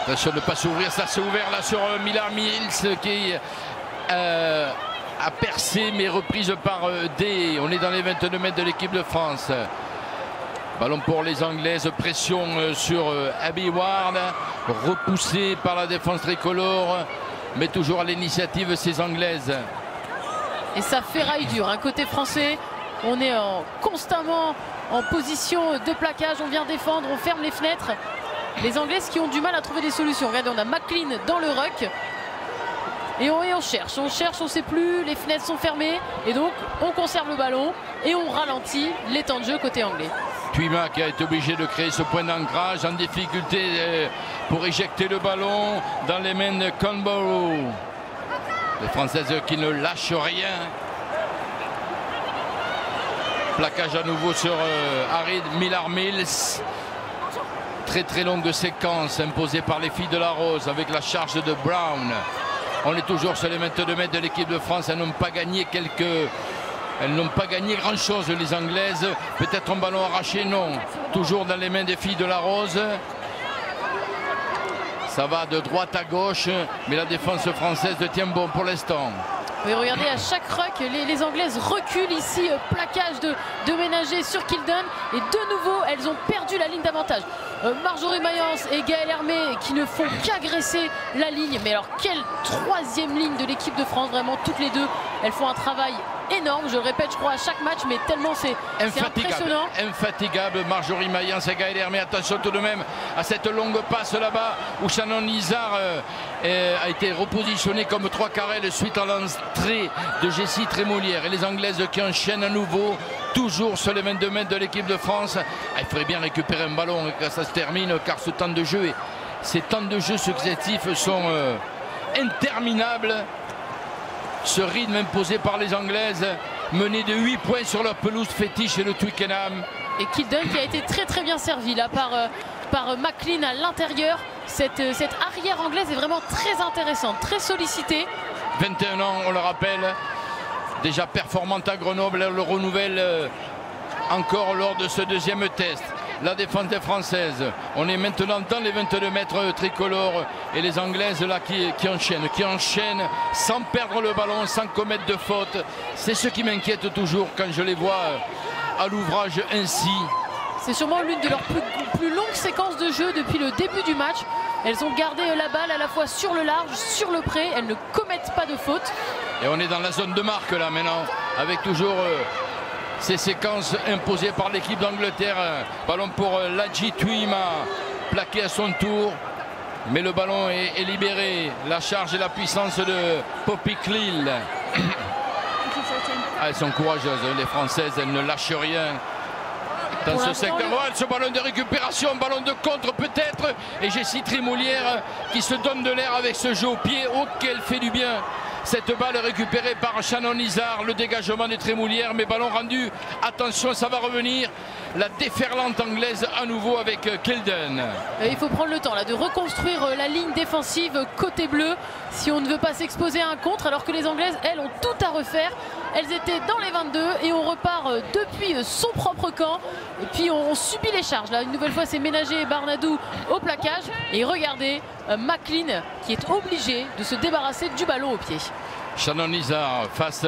Attention de ne pas s'ouvrir. Ça s'est ouvert là sur Millar Mills qui a percé mais reprise par D. On est dans les 22 mètres de l'équipe de France. Ballon pour les Anglaises, pression sur Abby Ward, repoussé par la défense tricolore, mais toujours à l'initiative ces Anglaises. Et ça ferraille dur, hein. Côté français, on est constamment en position de plaquage, on vient défendre, on ferme les fenêtres. Les Anglaises qui ont du mal à trouver des solutions. Regardez, on a McLean dans le ruck. Et on cherche, on ne sait plus, les fenêtres sont fermées et donc on conserve le ballon et on ralentit les temps de jeu côté anglais. Tuima qui a été obligé de créer ce point d'ancrage en difficulté pour éjecter le ballon dans les mains de Conborough. Les Françaises qui ne lâchent rien. Plaquage à nouveau sur Harid Millar Mills. Très longue séquence imposée par les filles de la Rose avec la charge de Brown. On est toujours sur les 22 mètres de l'équipe de France. Elles n'ont pas gagné grand chose les Anglaises. Peut-être un ballon arraché, non. Toujours dans les mains des filles de la Rose. Ça va de droite à gauche, mais la défense française tient bon pour l'instant. Oui, regardez, à chaque ruck, les Anglaises reculent ici, plaquage de Ménager sur Kilden. Et de nouveau, elles ont perdu la ligne d'avantage. Marjorie Mayence et Gaëlle Hermé qui ne font qu'agresser la ligne. Mais alors, quelle troisième ligne de l'équipe de France, vraiment, toutes les deux, elles font un travail énorme, je le répète, je crois, à chaque match, mais tellement c'est impressionnant. Infatigable, Marjorie Mayence et Gaëlle Hermé. Attention tout de même à cette longue passe là-bas où Shannon Izard a été repositionné comme 3 carrés suite à l'entrée de Jessie Trémoulière. Et les Anglaises qui enchaînent à nouveau, toujours sur les 22 mètres de l'équipe de France. Il faudrait bien récupérer un ballon quand ça se termine, car ce temps de jeu, ces temps de jeu successifs sont interminables. Ce rythme imposé par les Anglaises, mené de 8 points sur leur pelouse fétiche et le Twickenham. Et Kilden qui a été très bien servi là par McLean à l'intérieur. Cette arrière anglaise est vraiment très intéressante, très sollicitée. 21 ans, on le rappelle, déjà performante à Grenoble, elle le renouvelle encore lors de ce deuxième test. La défense des Françaises, on est maintenant dans les 22 mètres tricolores et les Anglaises là qui enchaînent sans perdre le ballon, sans commettre de faute. C'est ce qui m'inquiète toujours quand je les vois à l'ouvrage ainsi. C'est sûrement l'une de leurs plus longues séquences de jeu depuis le début du match. Elles ont gardé la balle à la fois sur le large, sur le pré, elles ne commettent pas de faute. Et on est dans la zone de marque là maintenant, avec toujours ces séquences imposées par l'équipe d'Angleterre. Ballon pour Ladji Tuima, plaqué à son tour. Mais le ballon est libéré. La charge et la puissance de Poppy Cleal. Elles sont courageuses, les Françaises, elles ne lâchent rien. Dans ce secteur, ce ballon de récupération, ballon de contre peut-être. Et Jessie Trémoulière qui se donne de l'air avec ce jeu au pied. Oh, qu'elle fait du bien. Cette balle récupérée par Shannon Izard, le dégagement des Trémoulières, mais ballon rendu. Attention, ça va revenir. La déferlante anglaise à nouveau avec Kilden. Il faut prendre le temps là, de reconstruire la ligne défensive côté bleu si on ne veut pas s'exposer à un contre, alors que les Anglaises, elles, ont tout à refaire. Elles étaient dans les 22 et on repart depuis son propre camp. Et puis on subit les charges. Là, une nouvelle fois, c'est Ménager et Barnadou au plaquage. Et regardez, McLean qui est obligé de se débarrasser du ballon au pied. Shannon Izard face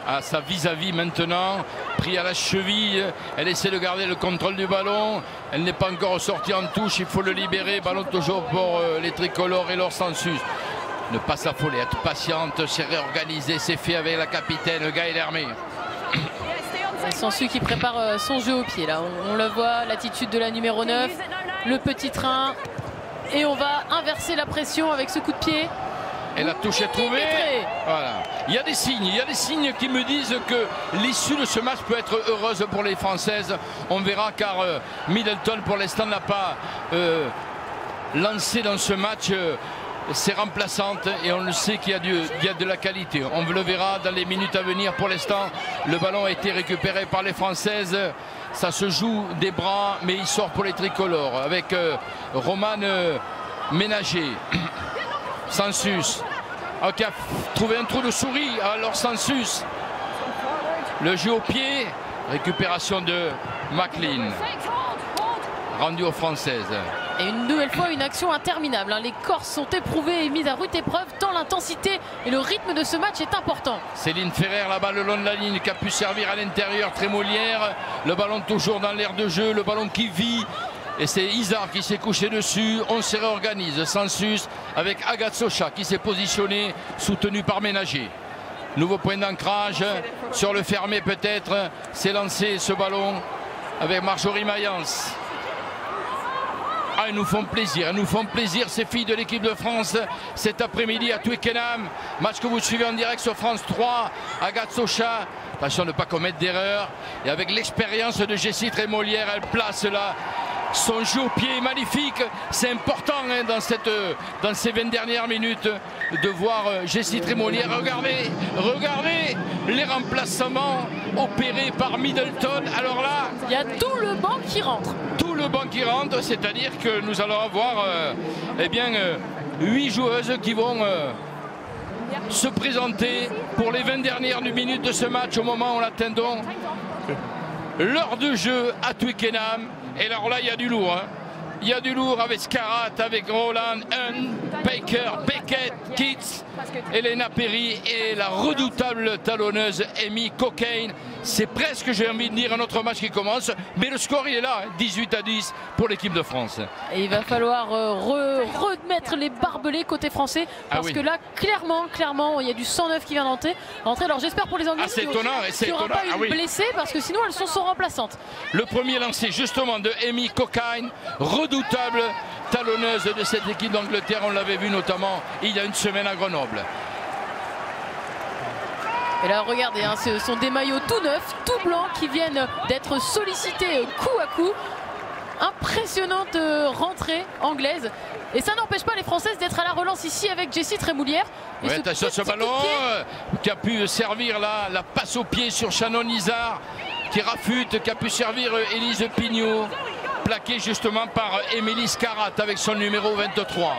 à sa vis-à-vis maintenant, pris à la cheville, elle essaie de garder le contrôle du ballon, elle n'est pas encore sortie en touche, il faut le libérer, ballon toujours pour les tricolores et leur sensus. Ne pas s'affoler, être patiente, c'est réorganisé, c'est fait avec la capitaine Gaëlle Hermé. C'est Sansu qui prépare son jeu au pied là, on le voit, l'attitude de la numéro 9, le petit train, et on va inverser la pression avec ce coup de pied. Et la touche est trouvée. Voilà. Il y a des signes qui me disent que l'issue de ce match peut être heureuse pour les Françaises. On verra, car Middleton pour l'instant n'a pas lancé dans ce match ses remplaçantes, et on le sait qu'il y a de la qualité. On le verra dans les minutes à venir. Pour l'instant, le ballon a été récupéré par les Françaises. Ça se joue des bras, mais il sort pour les tricolores avec Romane Ménager. Sansus qui a trouvé un trou de souris, alors Sansus, le jeu au pied, récupération de McLean, rendu aux Françaises. Et une nouvelle fois une action interminable, les Corses sont éprouvés et mis à rude épreuve tant l'intensité et le rythme de ce match est important. Céline Ferrer là-bas le long de la ligne qui a pu servir à l'intérieur, Trémoulière, le ballon toujours dans l'air de jeu, le ballon qui vit. Et c'est Izard qui s'est couché dessus, on se réorganise, Sansus avec Agathe Socha qui s'est positionné, soutenu par Ménager. Nouveau point d'ancrage, sur le fermé peut-être, c'est lancé ce ballon avec Marjorie Mayence. Ah, elles nous font plaisir ces filles de l'équipe de France cet après-midi à Twickenham. Match que vous suivez en direct sur France 3. Agathe Socha, attention de ne pas commettre d'erreur. Et avec l'expérience de Jessie Trémoulière, elle place là son jeu au pied magnifique. C'est important dans ces 20 dernières minutes de voir Jessie Trémoulière. Regardez les remplacements opérés par Middleton. Alors là, il y a tout le banc qui rentre. Tout le banc qui rentre, c'est-à-dire que nous allons avoir 8 joueuses qui vont se présenter pour les 20 dernières minutes de ce match au moment où on attend l'heure de jeu à Twickenham. Et alors là, il y a du lourd. Il y a du lourd avec Scarratt, avec Roland, Baker, Beckett, Keats, Elena Perry et la redoutable talonneuse Amy Cokayne. C'est presque, j'ai envie de dire, un autre match qui commence. Mais le score, il est là, 18-10 pour l'équipe de France. Et il va falloir remettre les barbelés côté français. Parce que là, clairement, il y a du 109 qui vient d'entrer. Alors j'espère pour les Anglais qu'il n'y aura pas une blessée, parce que sinon elles sont sans remplaçante. Le premier lancé justement de Amy Cokayne, redoutable talonneuse de cette équipe d'Angleterre. On l'avait vu notamment il y a une semaine à Grenoble. Et là, regardez, hein, ce sont des maillots tout neufs, tout blancs, qui viennent d'être sollicités coup à coup. Impressionnante rentrée anglaise. Et ça n'empêche pas les Françaises d'être à la relance ici avec Jessie Trémoulière. Ouais, attention à ce ballon qui a pu servir la passe au pied sur Shannon Izard, qui rafute, qui a pu servir Élise Pignot, plaquée justement par Émilie Scarratt avec son numéro 23.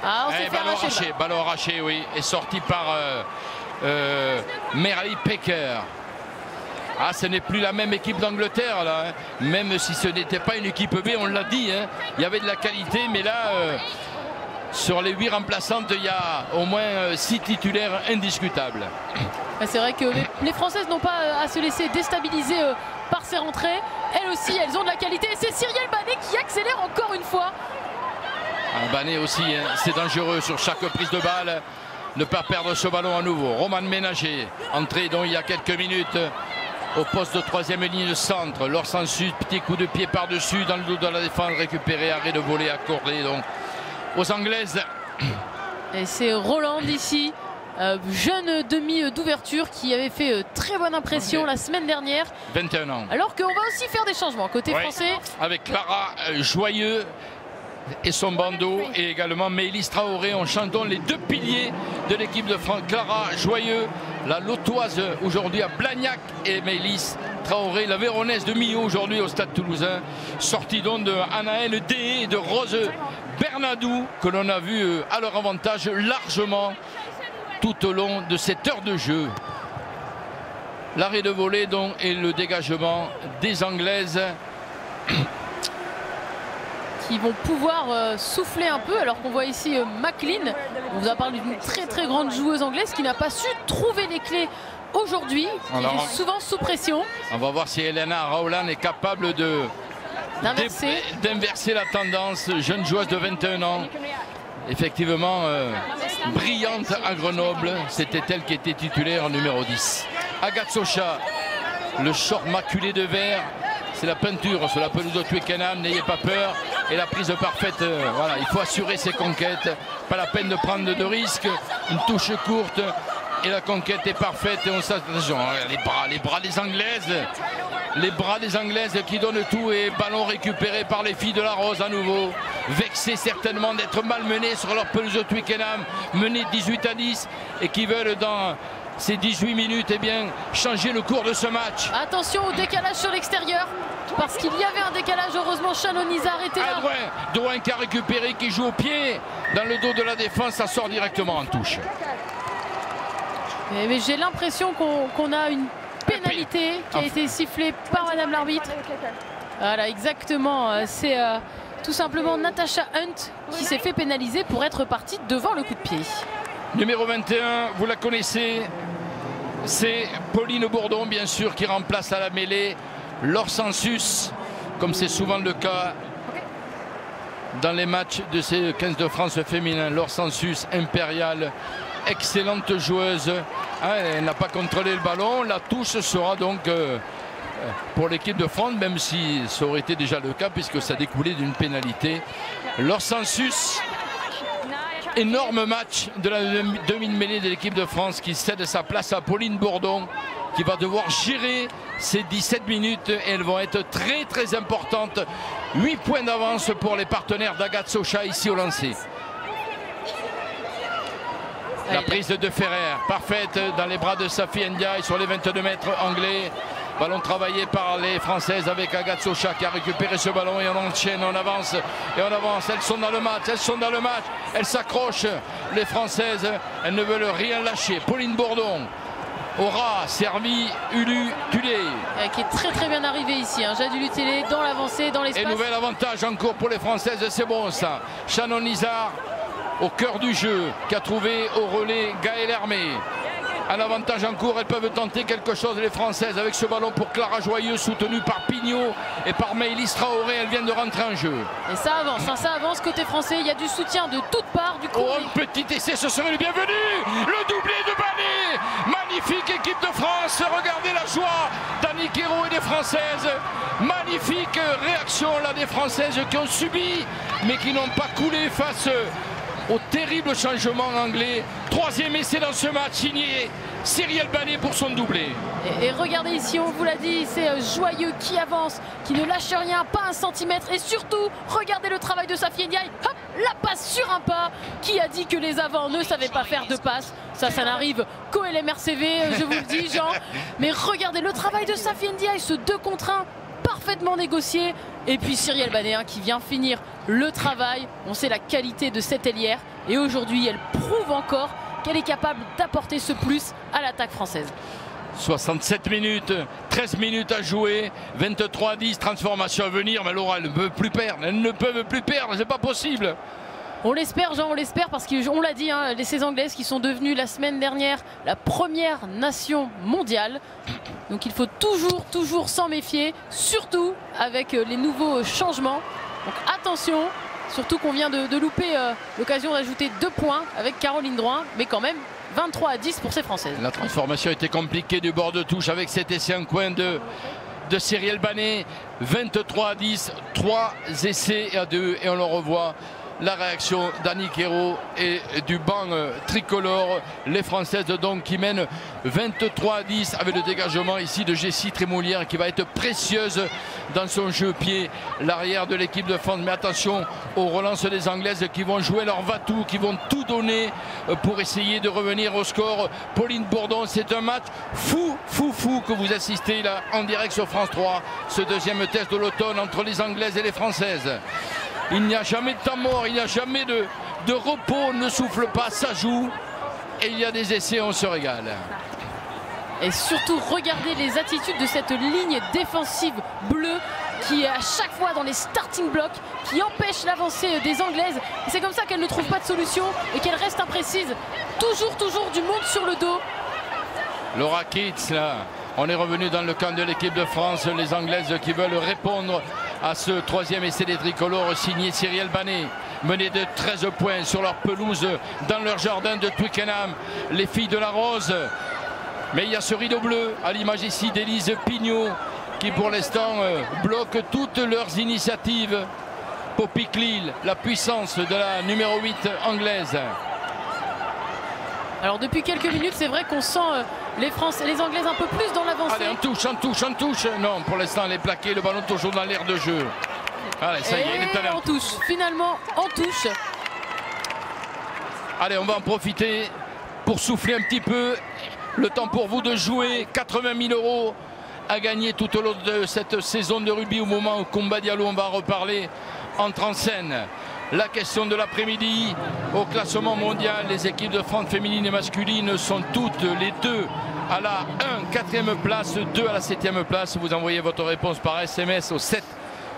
Ah, on s'est fait ballon arraché, oui, et sorti par Merly Pecker. Ah, ce n'est plus la même équipe d'Angleterre là, hein. Même si ce n'était pas une équipe B, on l'a dit, hein. Il y avait de la qualité, mais là, sur les 8 remplaçantes, il y a au moins 6 titulaires indiscutables. C'est vrai que les Françaises n'ont pas à se laisser déstabiliser par ces rentrées. Elles aussi, elles ont de la qualité. Et c'est Cyrielle Banet qui accélère encore une fois. Banet aussi, hein. C'est dangereux sur chaque prise de balle. Ne pas perdre ce ballon à nouveau. Romane Ménager, entrée donc il y a quelques minutes au poste de 3e ligne de centre. Laure Sansus, petit coup de pied par-dessus dans le dos de la défense, récupéré, arrêt de volée accordé donc aux Anglaises. Et c'est Roland ici, jeune demi d'ouverture qui avait fait très bonne impression la semaine dernière. 21 ans. Alors qu'on va aussi faire des changements côté français. Avec Clara Joyeux et son bandeau, et également Maëlys Traoré. On chantons les 2 piliers de l'équipe de France. Clara Joyeux, la Lotoise aujourd'hui à Blagnac, et Maëlys Traoré, la Véronaise de Millau aujourd'hui au Stade Toulousain. Sortie donc de Anaëlle Dehé et de Rose Bernadou, que l'on a vu à leur avantage largement tout au long de cette heure de jeu. L'arrêt de volée donc et le dégagement des Anglaises qui vont pouvoir souffler un peu, alors qu'on voit ici McLean. On vous a parlé d'une très grande joueuse anglaise qui n'a pas su trouver les clés aujourd'hui, qui est souvent sous pression. On va voir si Elena Rowland est capable d'inverser la tendance. Jeune joueuse de 21 ans, effectivement brillante à Grenoble. C'était elle qui était titulaire en numéro 10. Agathe Socha, le short maculé de vert. C'est la peinture sur la pelouse de Twickenham, n'ayez pas peur. Et la prise parfaite, voilà, il faut assurer ses conquêtes. Pas la peine de prendre de risques. Une touche courte et la conquête est parfaite. Et on s'attention, les bras des Anglaises. Les bras des Anglaises qui donnent tout, et ballon récupéré par les filles de la Rose à nouveau. Vexées certainement d'être malmenées sur leur pelouse de Twickenham, menées 18-10 et qui veulent dans ces 18 minutes changer le cours de ce match. Attention au décalage sur l'extérieur, parce qu'il y avait un décalage. Heureusement Shannon Izard était là. Drouin qui a récupéré, qui joue au pied dans le dos de la défense, ça sort directement en touche. Mais j'ai l'impression qu'on a une pénalité qui a été sifflée par madame l'arbitre. Voilà, exactement, c'est tout simplement Natasha Hunt qui s'est fait pénaliser pour être partie devant le coup de pied. Numéro 21, vous la connaissez, c'est Pauline Bourdon, bien sûr, qui remplace à la mêlée Laure Sansus, comme c'est souvent le cas dans les matchs de ces 15 de France féminin. Laure Sansus, impériale, excellente joueuse. Elle n'a pas contrôlé le ballon. La touche sera donc pour l'équipe de France, même si ça aurait été déjà le cas, puisque ça découlait d'une pénalité. Laure Sansus, énorme match de la demi-mêlée de l'équipe de France, qui cède sa place à Pauline Bourdon, qui va devoir gérer ces 17 minutes, et elles vont être très importantes. 8 points d'avance pour les partenaires d'Agathe Socha ici au lancer. La prise de Ferrer, parfaite dans les bras de Safi Ndiaye sur les 22 mètres anglais. Ballon travaillé par les Françaises avec Agathe Socha qui a récupéré ce ballon, et on enchaîne, on avance et on avance. Elles sont dans le match, elles s'accrochent, les Françaises, elles ne veulent rien lâcher. Pauline Bourdon aura servi Ulu Tulé. Qui est très bien arrivé ici. Hein. Jade Ulu Tulé dans l'avancée, dans l'espace. Et nouvel avantage en cours pour les Françaises, c'est bon ça. Shannon Nizar au cœur du jeu, qui a trouvé au relais Gaëlle Hermé. Un avantage en cours, elles peuvent tenter quelque chose les Françaises avec ce ballon pour Clara Joyeux, soutenue par Pignot et par Maëlys Traoré. Elles viennent de rentrer en jeu. Et ça avance, hein, ça avance côté français. Il y a du soutien de toutes parts. Du coup, un petit essai, ce serait le bienvenu. Le doublé de Banet. Magnifique équipe de France. Regardez la joie d'Annick Hérault et des Françaises. Magnifique réaction là des Françaises qui ont subi, mais qui n'ont pas coulé face au terrible changement anglais. Troisième essai dans ce match, signé Cyrielle Banet pour son doublé. Et regardez ici, on vous l'a dit, c'est Joyeux qui avance, qui ne lâche rien, pas un centimètre. Et surtout, regardez le travail de Safi Ndiaye. Hop, la passe sur un pas. Qui a dit que les avants ne savaient pas faire de passe? Ça n'arrive qu'au LMRCV, je vous le dis, Jean. Mais regardez le travail de Safi Ndiaye, ce 2 contre 1. Parfaitement négocié. Et puis Cyrielle Banet qui vient finir le travail. On sait la qualité de cette ailière et aujourd'hui elle prouve encore qu'elle est capable d'apporter ce plus à l'attaque française. 67 minutes, 13 minutes à jouer, 23-10, transformation à venir, mais Laura, elle ne peut plus perdre, elles ne peuvent plus perdre, c'est pas possible. On l'espère, Jean, on l'espère, parce qu'on l'a dit, hein, ces Anglaises qui sont devenues la semaine dernière la première nation mondiale. Donc il faut toujours s'en méfier, surtout avec les nouveaux changements. Donc attention, surtout qu'on vient de louper l'occasion d'ajouter 2 points avec Caroline Drouin, mais quand même 23-10 pour ces Françaises. La transformation était compliquée du bord de touche avec cet essai en coin de Cyrielle Banet. 23-10, 3 essais à 2 et on le revoit. La réaction d'Annick Hérault et du banc tricolore. Les Françaises donc qui mènent 23-10 avec le dégagement ici de Jessie Trémoulière qui va être précieuse dans son jeu pied, l'arrière de l'équipe de France. Mais attention aux relances des Anglaises qui vont jouer leur va-tout, qui vont tout donner pour essayer de revenir au score. Pauline Bourdon, c'est un match fou que vous assistez là en direct sur France 3. Ce deuxième test de l'automne entre les Anglaises et les Françaises. Il n'y a jamais de temps mort, il n'y a jamais de repos, on ne souffle pas, ça joue. Et il y a des essais, on se régale. Et surtout, regardez les attitudes de cette ligne défensive bleue qui est à chaque fois dans les starting blocks, qui empêche l'avancée des Anglaises. Et c'est comme ça qu'elles ne trouvent pas de solution et qu'elles restent imprécises. Toujours du monde sur le dos. Laura Kitts, là, on est revenu dans le camp de l'équipe de France. Les Anglaises qui veulent répondre à ce troisième essai des tricolores signé Cyrielle Banet, mené de 13 points sur leur pelouse dans leur jardin de Twickenham, les filles de la Rose. Mais il y a ce rideau bleu à l'image ici d'Élise Pignot qui pour l'instant bloque toutes leurs initiatives. Poppy Cleal, la puissance de la numéro 8 anglaise. Alors depuis quelques minutes, c'est vrai qu'on sent les Anglaises un peu plus dans l'avancée. Allez, en touche. Non, pour l'instant, elle est plaquée. Le ballon toujours dans l'air de jeu. Allez, ça y est, il est à l'air. En touche, finalement, en touche. Allez, on va en profiter pour souffler un petit peu. Le temps pour vous de jouer. 80 000 € à gagner tout au long de cette saison de rugby. Au moment où Coumba Diallo, on va en reparler, entre en scène. La question de l'après-midi au classement mondial, les équipes de France féminines et masculines sont toutes les deux à la 4e place, 2 à la 7e place. Vous envoyez votre réponse par SMS au 7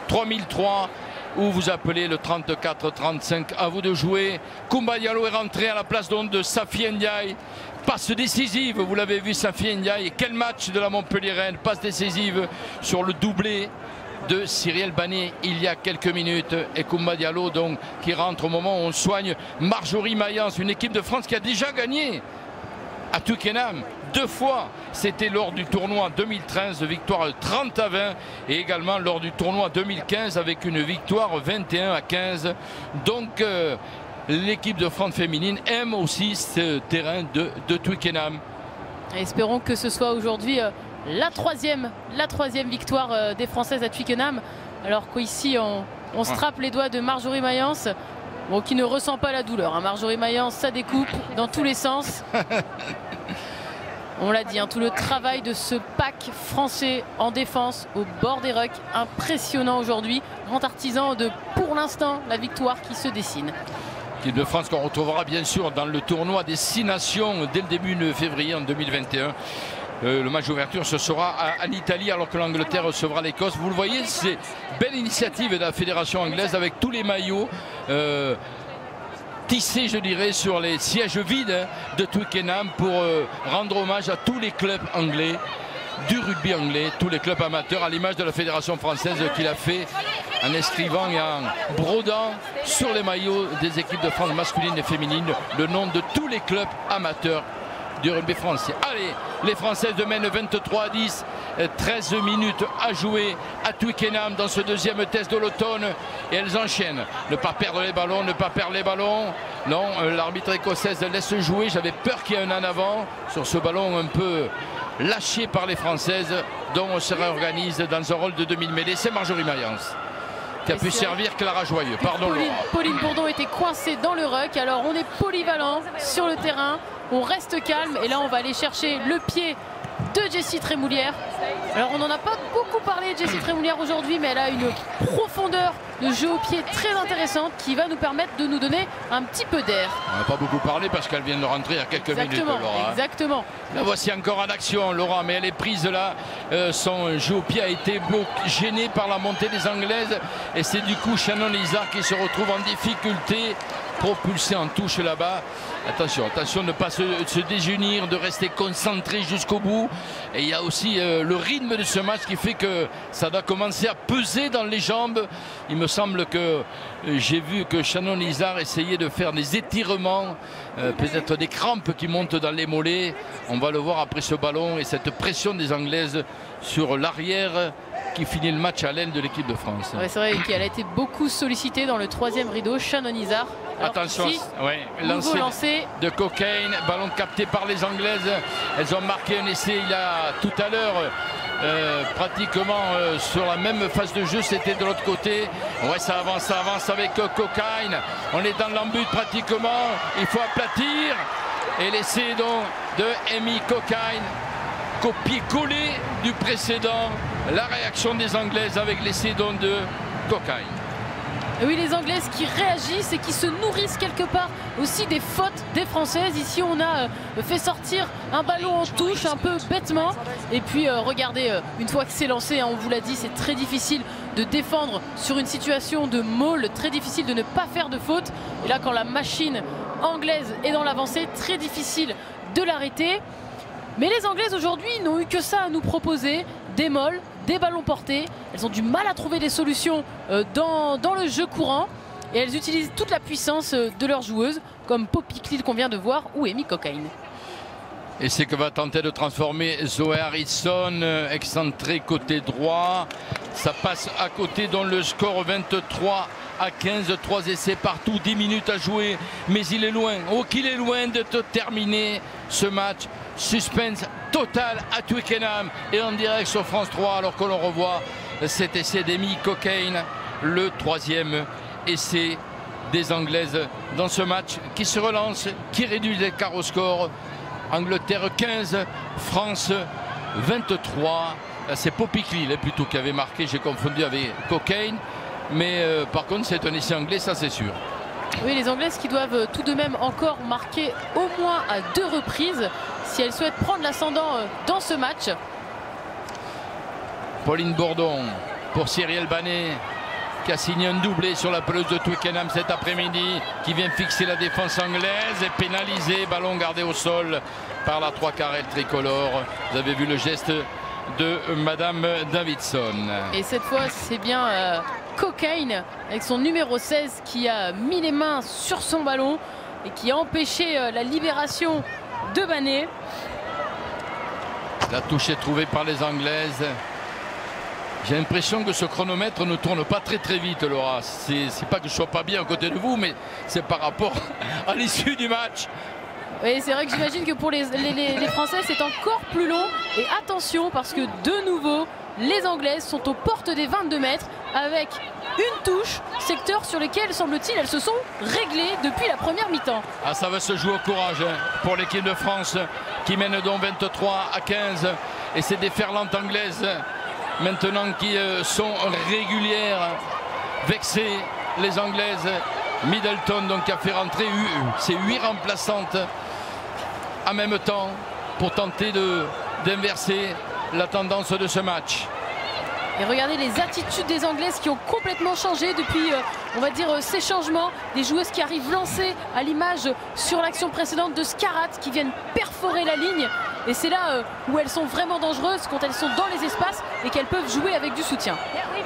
3003 ou vous appelez le 34 35. À vous de jouer. Coumba Diallo est rentré à la place donc de Safi Ndiaye. Passe décisive, vous l'avez vu, Safi Ndiaye. Et quel match de la Montpelliéraine, passe décisive sur le doublé de Cyrielle Banet il y a quelques minutes. Et Coumba Diallo donc qui rentre au moment où on soigne Marjorie Mayence, une équipe de France qui a déjà gagné à Twickenham 2 fois. C'était lors du tournoi 2013, victoire 30-20, et également lors du tournoi 2015 avec une victoire 21-15. Donc l'équipe de France féminine aime aussi ce terrain de Twickenham. Espérons que ce soit aujourd'hui la troisième victoire des Françaises à Twickenham. Alors qu'ici on se trappe les doigts de Marjorie Mayence, bon, qui ne ressent pas la douleur. Hein. Marjorie Mayence, ça découpe dans tous les sens. On l'a dit, hein, tout le travail de ce pack français en défense au bord des rucks, impressionnant aujourd'hui. Grand artisan de, pour l'instant, la victoire qui se dessine. L'équipe de France qu'on retrouvera bien sûr dans le tournoi des 6 nations dès le début de février en 2021. Le match d'ouverture ce sera en Italie alors que l'Angleterre recevra l'Écosse. Vous le voyez, c'est belle initiative de la fédération anglaise avec tous les maillots tissés, je dirais, sur les sièges vides de Twickenham pour rendre hommage à tous les clubs anglais du rugby anglais, tous les clubs amateurs, à l'image de la fédération française qui l'a fait en inscrivant et en brodant sur les maillots des équipes de France masculines et féminines le nom de tous les clubs amateurs du rugby français. Allez, les Françaises mènent 23-10, 13 minutes à jouer à Twickenham dans ce deuxième test de l'automne et elles enchaînent. Ne pas perdre les ballons, ne pas perdre les ballons. Non, l'arbitre écossaise laisse jouer. J'avais peur qu'il y ait un en avant sur ce ballon un peu lâché par les Françaises, dont on se réorganise dans un rôle de demi-mêlée. C'est Marjorie Mayence qui a pu servir Clara Joyeux. Pardon, Pauline Bourdon était coincée dans le ruck. Alors on est polyvalent sur le terrain. On reste calme et là on va aller chercher le pied de Jessie Trémoulière. Alors on n'en a pas beaucoup parlé de Jessie Trémoulière aujourd'hui, mais elle a une profondeur de jeu au pied très intéressante qui va nous permettre de nous donner un petit peu d'air. On n'a pas beaucoup parlé parce qu'elle vient de rentrer il y a quelques minutes, Laura. Exactement. La voici encore en action, Laura, mais elle est prise là. Son jeu au pied a été gêné par la montée des Anglaises et c'est du coup Shannon Izar qui se retrouve en difficulté, propulsé en touche là-bas. Attention, attention de ne pas se désunir, de rester concentré jusqu'au bout. Et il y a aussi le rythme de ce match qui fait que ça doit commencer à peser dans les jambes. Il me semble que j'ai vu que Shannon Izar essayait de faire des étirements, peut-être des crampes qui montent dans les mollets. On va le voir après ce ballon et cette pression des Anglaises sur l'arrière qui finit le match à l'aile de l'équipe de France. Ouais, c'est vrai qu'elle a été beaucoup sollicitée dans le troisième rideau, Shannon Izar. Attention, ici, lancé de Cockayne, ballon capté par les Anglaises. Elles ont marqué un essai il y a tout à l'heure, pratiquement sur la même phase de jeu, c'était de l'autre côté. Ouais, ça avance avec Cockayne. On est dans l'embut pratiquement, il faut aplatir. Et l'essai donc de Amy Cockayne, copier-coller du précédent. La réaction des Anglaises avec l'essai donc de Cockayne. Oui, les Anglaises qui réagissent et qui se nourrissent quelque part aussi des fautes des Françaises. Ici, on a fait sortir un ballon en touche un peu bêtement. Et puis, regardez, une fois que c'est lancé, hein, on vous l'a dit, c'est très difficile de défendre sur une situation de maul, très difficile de ne pas faire de faute. Et là, quand la machine anglaise est dans l'avancée, très difficile de l'arrêter. Mais les Anglaises aujourd'hui n'ont eu que ça à nous proposer, des molles, des ballons portés. Elles ont du mal à trouver des solutions dans le jeu courant et elles utilisent toute la puissance de leurs joueuses comme Poppy Cleal qu'on vient de voir ou Amy Cockayne. Et c'est que va tenter de transformer Zoé Harrison, excentré côté droit. Ça passe à côté dans le score 23-15, 3 essais partout, 10 minutes à jouer. Mais il est loin, oh qu'il est loin de terminer ce match. Suspense total à Twickenham et en direct sur France 3 alors que l'on revoit cet essai d'Amy Cockayne, le troisième essai des Anglaises dans ce match qui se relance, qui réduit l'écart au score. Angleterre 15, France 23. C'est Poppy Cleal plutôt qui avait marqué, j'ai confondu avec Cockayne, mais par contre c'est un essai anglais, ça c'est sûr. Oui, les Anglaises qui doivent tout de même encore marquer au moins à 2 reprises si elles souhaitent prendre l'ascendant dans ce match. Pauline Bourdon pour Cyrielle Banet qui a signé un doublé sur la pelouse de Twickenham cet après-midi, qui vient fixer la défense anglaise et pénalisé, ballon gardé au sol par la 3/4 tricolore. Vous avez vu le geste de Madame Davidson. Et cette fois c'est bien Cockayne avec son numéro 16 qui a mis les mains sur son ballon et qui a empêché la libération de Banet. La touche est trouvée par les Anglaises. J'ai l'impression que ce chronomètre ne tourne pas très vite, Laura. C'est pas que je sois pas bien à côté de vous, mais c'est par rapport à l'issue du match. Oui, c'est vrai que j'imagine que pour les Français c'est encore plus long. Et attention parce que de nouveau les Anglaises sont aux portes des 22 mètres avec une touche, secteur sur lequel semble-t-il elles se sont réglées depuis la première mi-temps. Ah, ça va se jouer au courage pour l'équipe de France qui mène donc 23-15 et ces déferlantes anglaises maintenant qui sont régulières, vexées, les Anglaises Middleton donc qui a fait rentrer ses 8 remplaçantes en même temps pour tenter d'inverser la tendance de ce match. Et regardez les attitudes des Anglaises qui ont complètement changé depuis, on va dire, ces changements. Des joueuses qui arrivent lancées à l'image sur l'action précédente de Scarratt, qui viennent perforer la ligne. Et c'est là où elles sont vraiment dangereuses, quand elles sont dans les espaces et qu'elles peuvent jouer avec du soutien.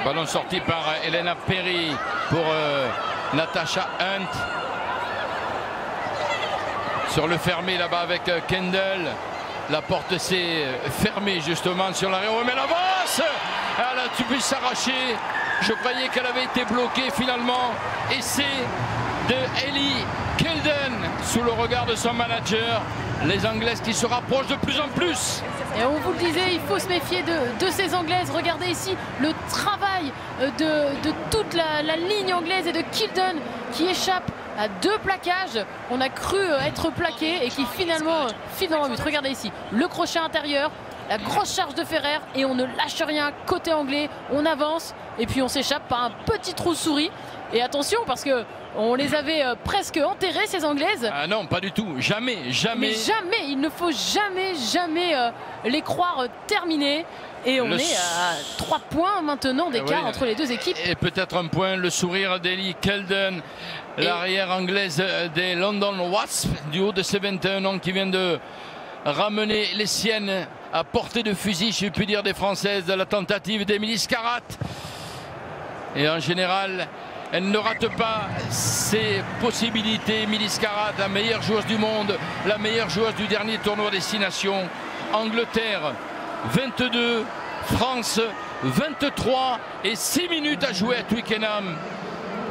Ballon sorti par Elena Perry pour Natasha Hunt. Sur le fermé là-bas avec Kendall. La porte s'est fermée justement sur l'arrière. Mais elle avance. Elle a pu s'arracher. Je croyais qu'elle avait été bloquée finalement. Essai de Ellie Kelden sous le regard de son manager. Les Anglaises qui se rapprochent de plus en plus. Et on vous le disait, il faut se méfier de ces Anglaises. Regardez ici le travail de toute la ligne anglaise et de Kilden qui échappe à 2 plaquages. On a cru être plaqué et qui finalement file dans le but. Regardez ici le crochet intérieur, la grosse charge de Ferrer et on ne lâche rien côté anglais. On avance et puis on s'échappe par un petit trou de souris. Et attention parce que on les avait presque enterrées ces Anglaises. Ah non, pas du tout. Jamais, jamais. Mais jamais, il ne faut jamais les croire terminées. Et on est à 3 points maintenant d'écart entre les deux équipes. Et peut-être un point, le sourire d'Ellie Kelden, l'arrière anglaise des London Wasps, du haut de ses 21 ans, qui vient de ramener les siennes à portée de fusil, je puis dire, des Françaises, de la tentative d'Emilie Scarratt. Et en général, elle ne rate pas ses possibilités. Emilie Scarratt, la meilleure joueuse du monde, la meilleure joueuse du dernier tournoi Destination. Angleterre 22, France 23 et 6 minutes à jouer à Twickenham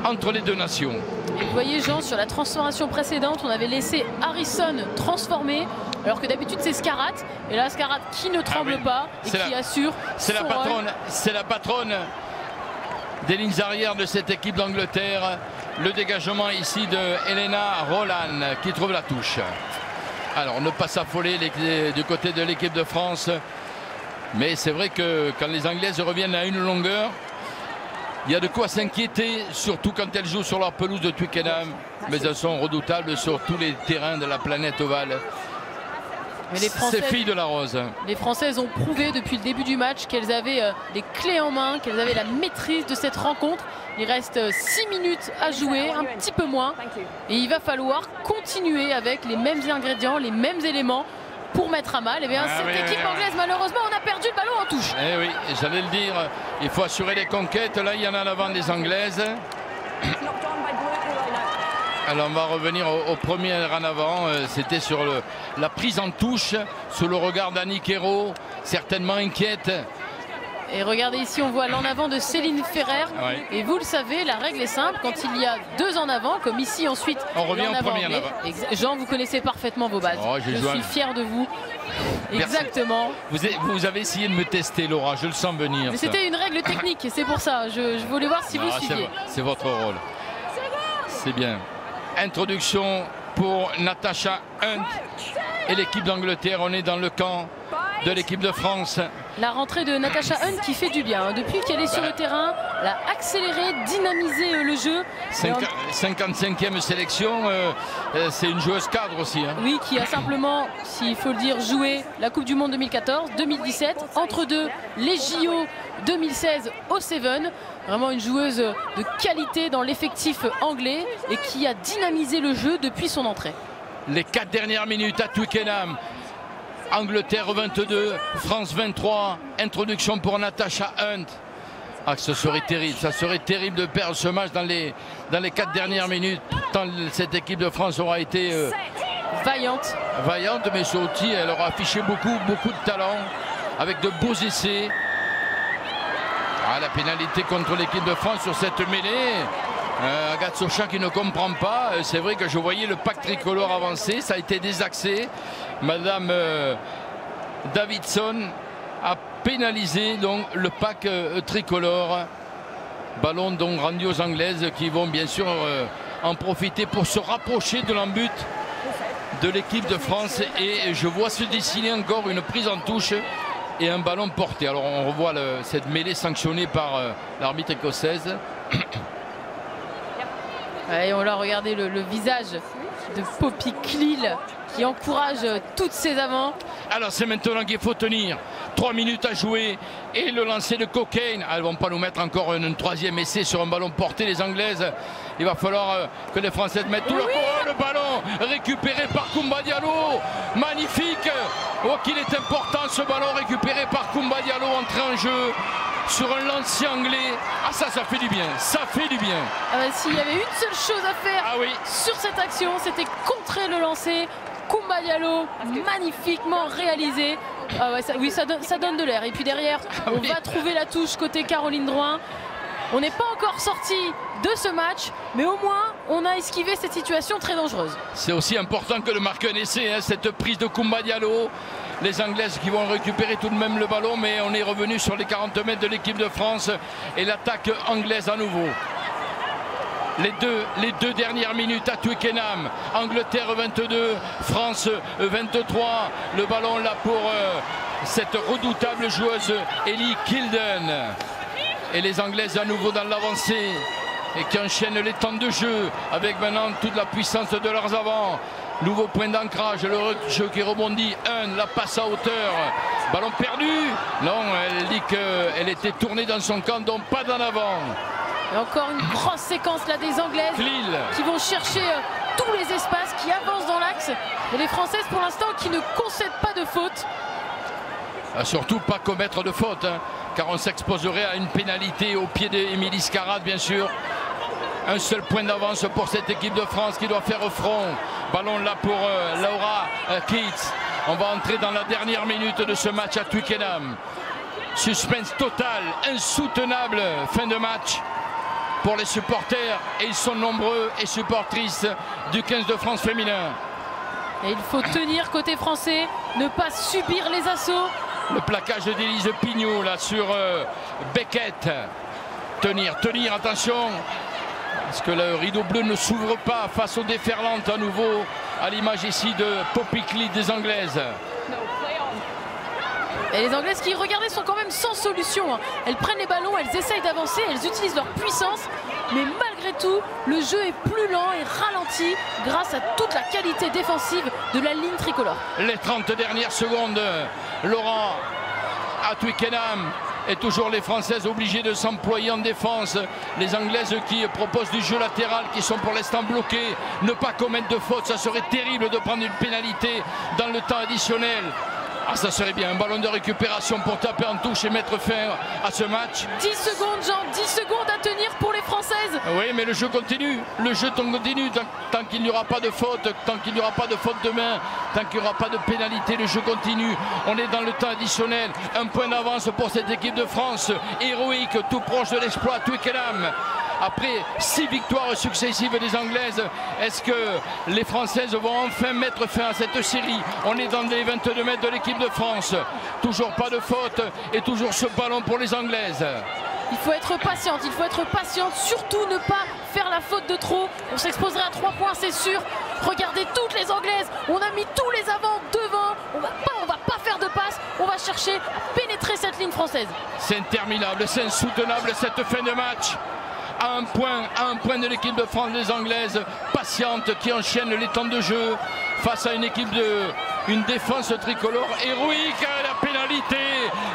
entre les deux nations. Et vous voyez Jean, sur la transformation précédente, on avait laissé Harrison transformer, alors que d'habitude c'est Scarratt. Et là Scarratt qui ne tremble pas et qui assure. C'est la patronne des lignes arrières de cette équipe d'Angleterre. Le dégagement ici de Elena Roland qui trouve la touche. Alors ne pas s'affoler du côté de l'équipe de France. Mais c'est vrai que quand les Anglaises reviennent à une longueur, il y a de quoi s'inquiéter, surtout quand elles jouent sur leur pelouse de Twickenham. Mais elles sont redoutables sur tous les terrains de la planète ovale. Ces filles de la rose. Les Françaises ont prouvé depuis le début du match qu'elles avaient les clés en main, qu'elles avaient la maîtrise de cette rencontre. Il reste 6 minutes à jouer, un petit peu moins. Et il va falloir continuer avec les mêmes ingrédients, les mêmes éléments pour mettre à mal. Et bien, cette équipe anglaise, malheureusement, on a perdu le ballon en touche. Eh oui, j'allais le dire, il faut assurer les conquêtes. Là, il y en a en avant des Anglaises. Alors on va revenir au premier en avant, c'était sur la prise en touche, sous le regard d'Annick Hérault, certainement inquiète. Et regardez ici, on voit l'en avant de Céline Ferrer. Oui. Et vous le savez, la règle est simple, quand il y a 2 en avant, comme ici ensuite, on revient au premier en avant. Jean, vous connaissez parfaitement vos bases. Oh, je suis fier de vous. Merci. Exactement. Vous avez essayé de me tester, Laura, je le sens venir. C'était une règle technique et c'est pour ça. Je voulais voir si vous suiviez. C'est votre rôle. C'est bien. Introduction pour Natasha Hunt et l'équipe d'Angleterre. On est dans le camp de l'équipe de France. La rentrée de Natasha Hunt qui fait du bien. Depuis qu'elle est sur le terrain, elle a accéléré, dynamisé le jeu. 55e sélection, c'est une joueuse cadre aussi. Hein. Oui, qui a simplement, s'il faut le dire, joué la Coupe du Monde 2014, 2017, entre deux les JO 2016 au Seven. Vraiment une joueuse de qualité dans l'effectif anglais et qui a dynamisé le jeu depuis son entrée. Les 4 dernières minutes à Twickenham. Angleterre 22, France 23. Introduction pour Natasha Hunt. Ah, ce serait terrible. Ça serait terrible de perdre ce match dans les 4 dernières minutes. Tant cette équipe de France aura été vaillante. Vaillante, mais surtout elle aura affiché beaucoup de talent avec de beaux essais. Ah, la pénalité contre l'équipe de France sur cette mêlée. Agathe Socha qui ne comprend pas. C'est vrai que je voyais le pack tricolore avancer. Ça a été désaxé. Madame Davidson a pénalisé donc le pack tricolore. Ballon donc rendu aux Anglaises qui vont bien sûr en profiter pour se rapprocher de l'embut de l'équipe de France. Et je vois se dessiner encore une prise en touche et un ballon porté. Alors on revoit cette mêlée sanctionnée par l'arbitre écossaise. Et on l'a regardé le visage de Poppy Cleall qui encourage toutes ses avants. Alors c'est maintenant qu'il faut tenir. 3 minutes à jouer et le lancer de Cockayne. Elles ne vont pas nous mettre encore un troisième essai sur un ballon porté, les Anglaises. Il va falloir que les Françaises mettent tout leur courage. Le ballon récupéré par Koumba Diallo. Magnifique. Oh, qu'il est important ce ballon récupéré par Koumba Diallo, entré en jeu sur un lancier anglais. Ah ça fait du bien, ça fait du bien. Ah bah, s'il y avait une seule chose à faire sur cette action, c'était contrer le lancer. Koumba Diallo, magnifiquement réalisé. Ah ouais, ça donne de l'air. Et puis derrière, on va trouver la touche côté Caroline Drouin. On n'est pas encore sorti de ce match, mais au moins on a esquivé cette situation très dangereuse. C'est aussi important que de marquer un essai, hein, cette prise de Koumba Diallo. Les Anglaises qui vont récupérer tout de même le ballon, mais on est revenu sur les 40 mètres de l'équipe de France et l'attaque anglaise à nouveau. Les deux dernières minutes à Twickenham. Angleterre 22, France 23. Le ballon là pour cette redoutable joueuse Ellie Kilden. Et les Anglaises à nouveau dans l'avancée et qui enchaînent les temps de jeu avec maintenant toute la puissance de leurs avants. Nouveau point d'ancrage, le jeu qui rebondit. La passe à hauteur. Ballon perdu. Non, elle dit qu'elle était tournée dans son camp, donc pas d'en avant. Et encore une grosse séquence là des Anglaises qui vont chercher tous les espaces, qui avancent dans l'axe. Et les Françaises pour l'instant qui ne concèdent pas de faute. Surtout pas commettre de faute, hein, car on s'exposerait à une pénalité au pied d'Émilie Scarratt bien sûr. Un seul point d'avance pour cette équipe de France qui doit faire front. Ballon là pour Laura Keats. On va entrer dans la dernière minute de ce match à Twickenham. Suspense total, insoutenable fin de match pour les supporters, et ils sont nombreux, et supportrices du 15 de France féminin. Et il faut tenir côté français, ne pas subir les assauts. Le plaquage d'Élise Pignot là sur Beckett. Tenir, attention. Parce que le rideau bleu ne s'ouvre pas face aux déferlantes à nouveau, à l'image ici de Poppy Cleall des Anglaises. Et les Anglaises qui, regardez, sont quand même sans solution. Elles prennent les ballons, elles essayent d'avancer, elles utilisent leur puissance. Mais malgré tout, le jeu est plus lent et ralenti grâce à toute la qualité défensive de la ligne tricolore. Les 30 dernières secondes, Laurent, à Twickenham. Et toujours les Françaises obligées de s'employer en défense. Les Anglaises qui proposent du jeu latéral, qui sont pour l'instant bloquées. Ne pas commettre de faute, ça serait terrible de prendre une pénalité dans le temps additionnel. Ah, ça serait bien, un ballon de récupération pour taper en touche et mettre fin à ce match. 10 secondes, Jean, 10 secondes à tenir pour les Françaises. Oui, mais le jeu continue. Le jeu continue tant qu'il n'y aura pas de faute, tant qu'il n'y aura pas de faute de main, tant qu'il n'y aura pas de pénalité, le jeu continue. On est dans le temps additionnel. Un point d'avance pour cette équipe de France. Héroïque, tout proche de l'exploit. Twickenham. Après 6 victoires successives des Anglaises, est-ce que les Françaises vont enfin mettre fin à cette série? On est dans les 22 mètres de l'équipe de France. Toujours pas de faute et toujours ce ballon pour les Anglaises. Il faut être patiente, surtout ne pas faire la faute de trop. On s'exposerait à 3 points, c'est sûr. Regardez toutes les Anglaises, on a mis tous les avants devant. On va pas faire de passe, on va chercher à pénétrer cette ligne française. C'est interminable, c'est insoutenable cette fin de match. À un point de l'équipe de France, les Anglaises patientes qui enchaînent les temps de jeu face à une défense tricolore héroïque. La pénalité,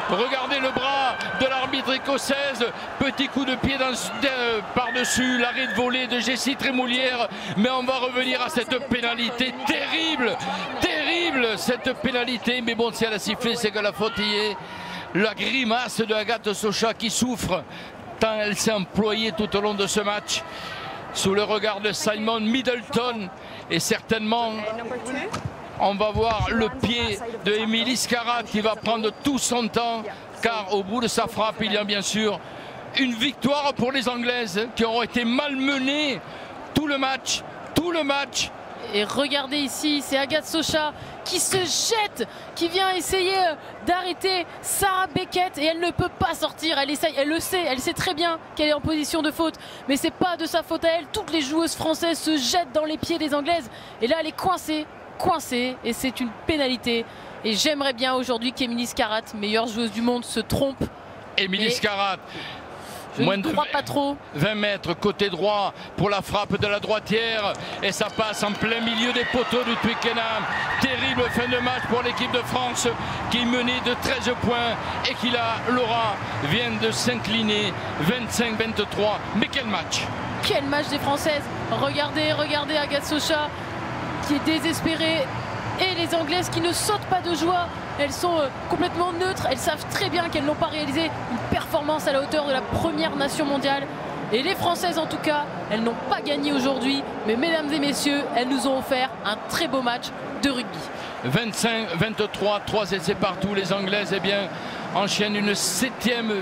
regardez le bras de l'arbitre écossaise, petit coup de pied par-dessus l'arrêt de volée de Jessie Trémoulière, mais on va revenir à cette pénalité terrible cette pénalité, mais bon, si elle a sifflé, c'est que la faute y est. La grimace de Agathe Socha qui souffre tant elle s'est employée tout au long de ce match, sous le regard de Simon Middleton, et certainement on va voir le pied de Émilie Scarratt qui va prendre tout son temps, car au bout de sa frappe il y a bien sûr une victoire pour les Anglaises qui auront été malmenées tout le match. Et regardez ici, c'est Agathe Socha qui se jette, qui vient essayer d'arrêter Sarah Beckett, et elle ne peut pas sortir. Elle essaye, elle le sait, elle sait très bien qu'elle est en position de faute, mais c'est pas de sa faute à elle. Toutes les joueuses françaises se jettent dans les pieds des Anglaises, et là elle est coincée, et c'est une pénalité. Et j'aimerais bien aujourd'hui qu'Émilie Scarratt, meilleure joueuse du monde, se trompe. Émilie Scarratt, Je moins ne de crois pas trop. 20 mètres côté droit pour la frappe de la droitière et ça passe en plein milieu des poteaux du Twickenham. Terrible fin de match pour l'équipe de France qui menait de 13 points et qui là, Laura, vient de s'incliner 25-23. Mais quel match! Quel match des Françaises! Regardez Agathe Socha qui est désespérée et les Anglaises qui ne sautent pas de joie. Elles sont complètement neutres, elles savent très bien qu'elles n'ont pas réalisé une performance à la hauteur de la première nation mondiale. Et les Françaises en tout cas, elles n'ont pas gagné aujourd'hui, mais mesdames et messieurs, elles nous ont offert un très beau match de rugby. 25-23, 3 essais partout. Les Anglaises enchaînent une 7e victoire.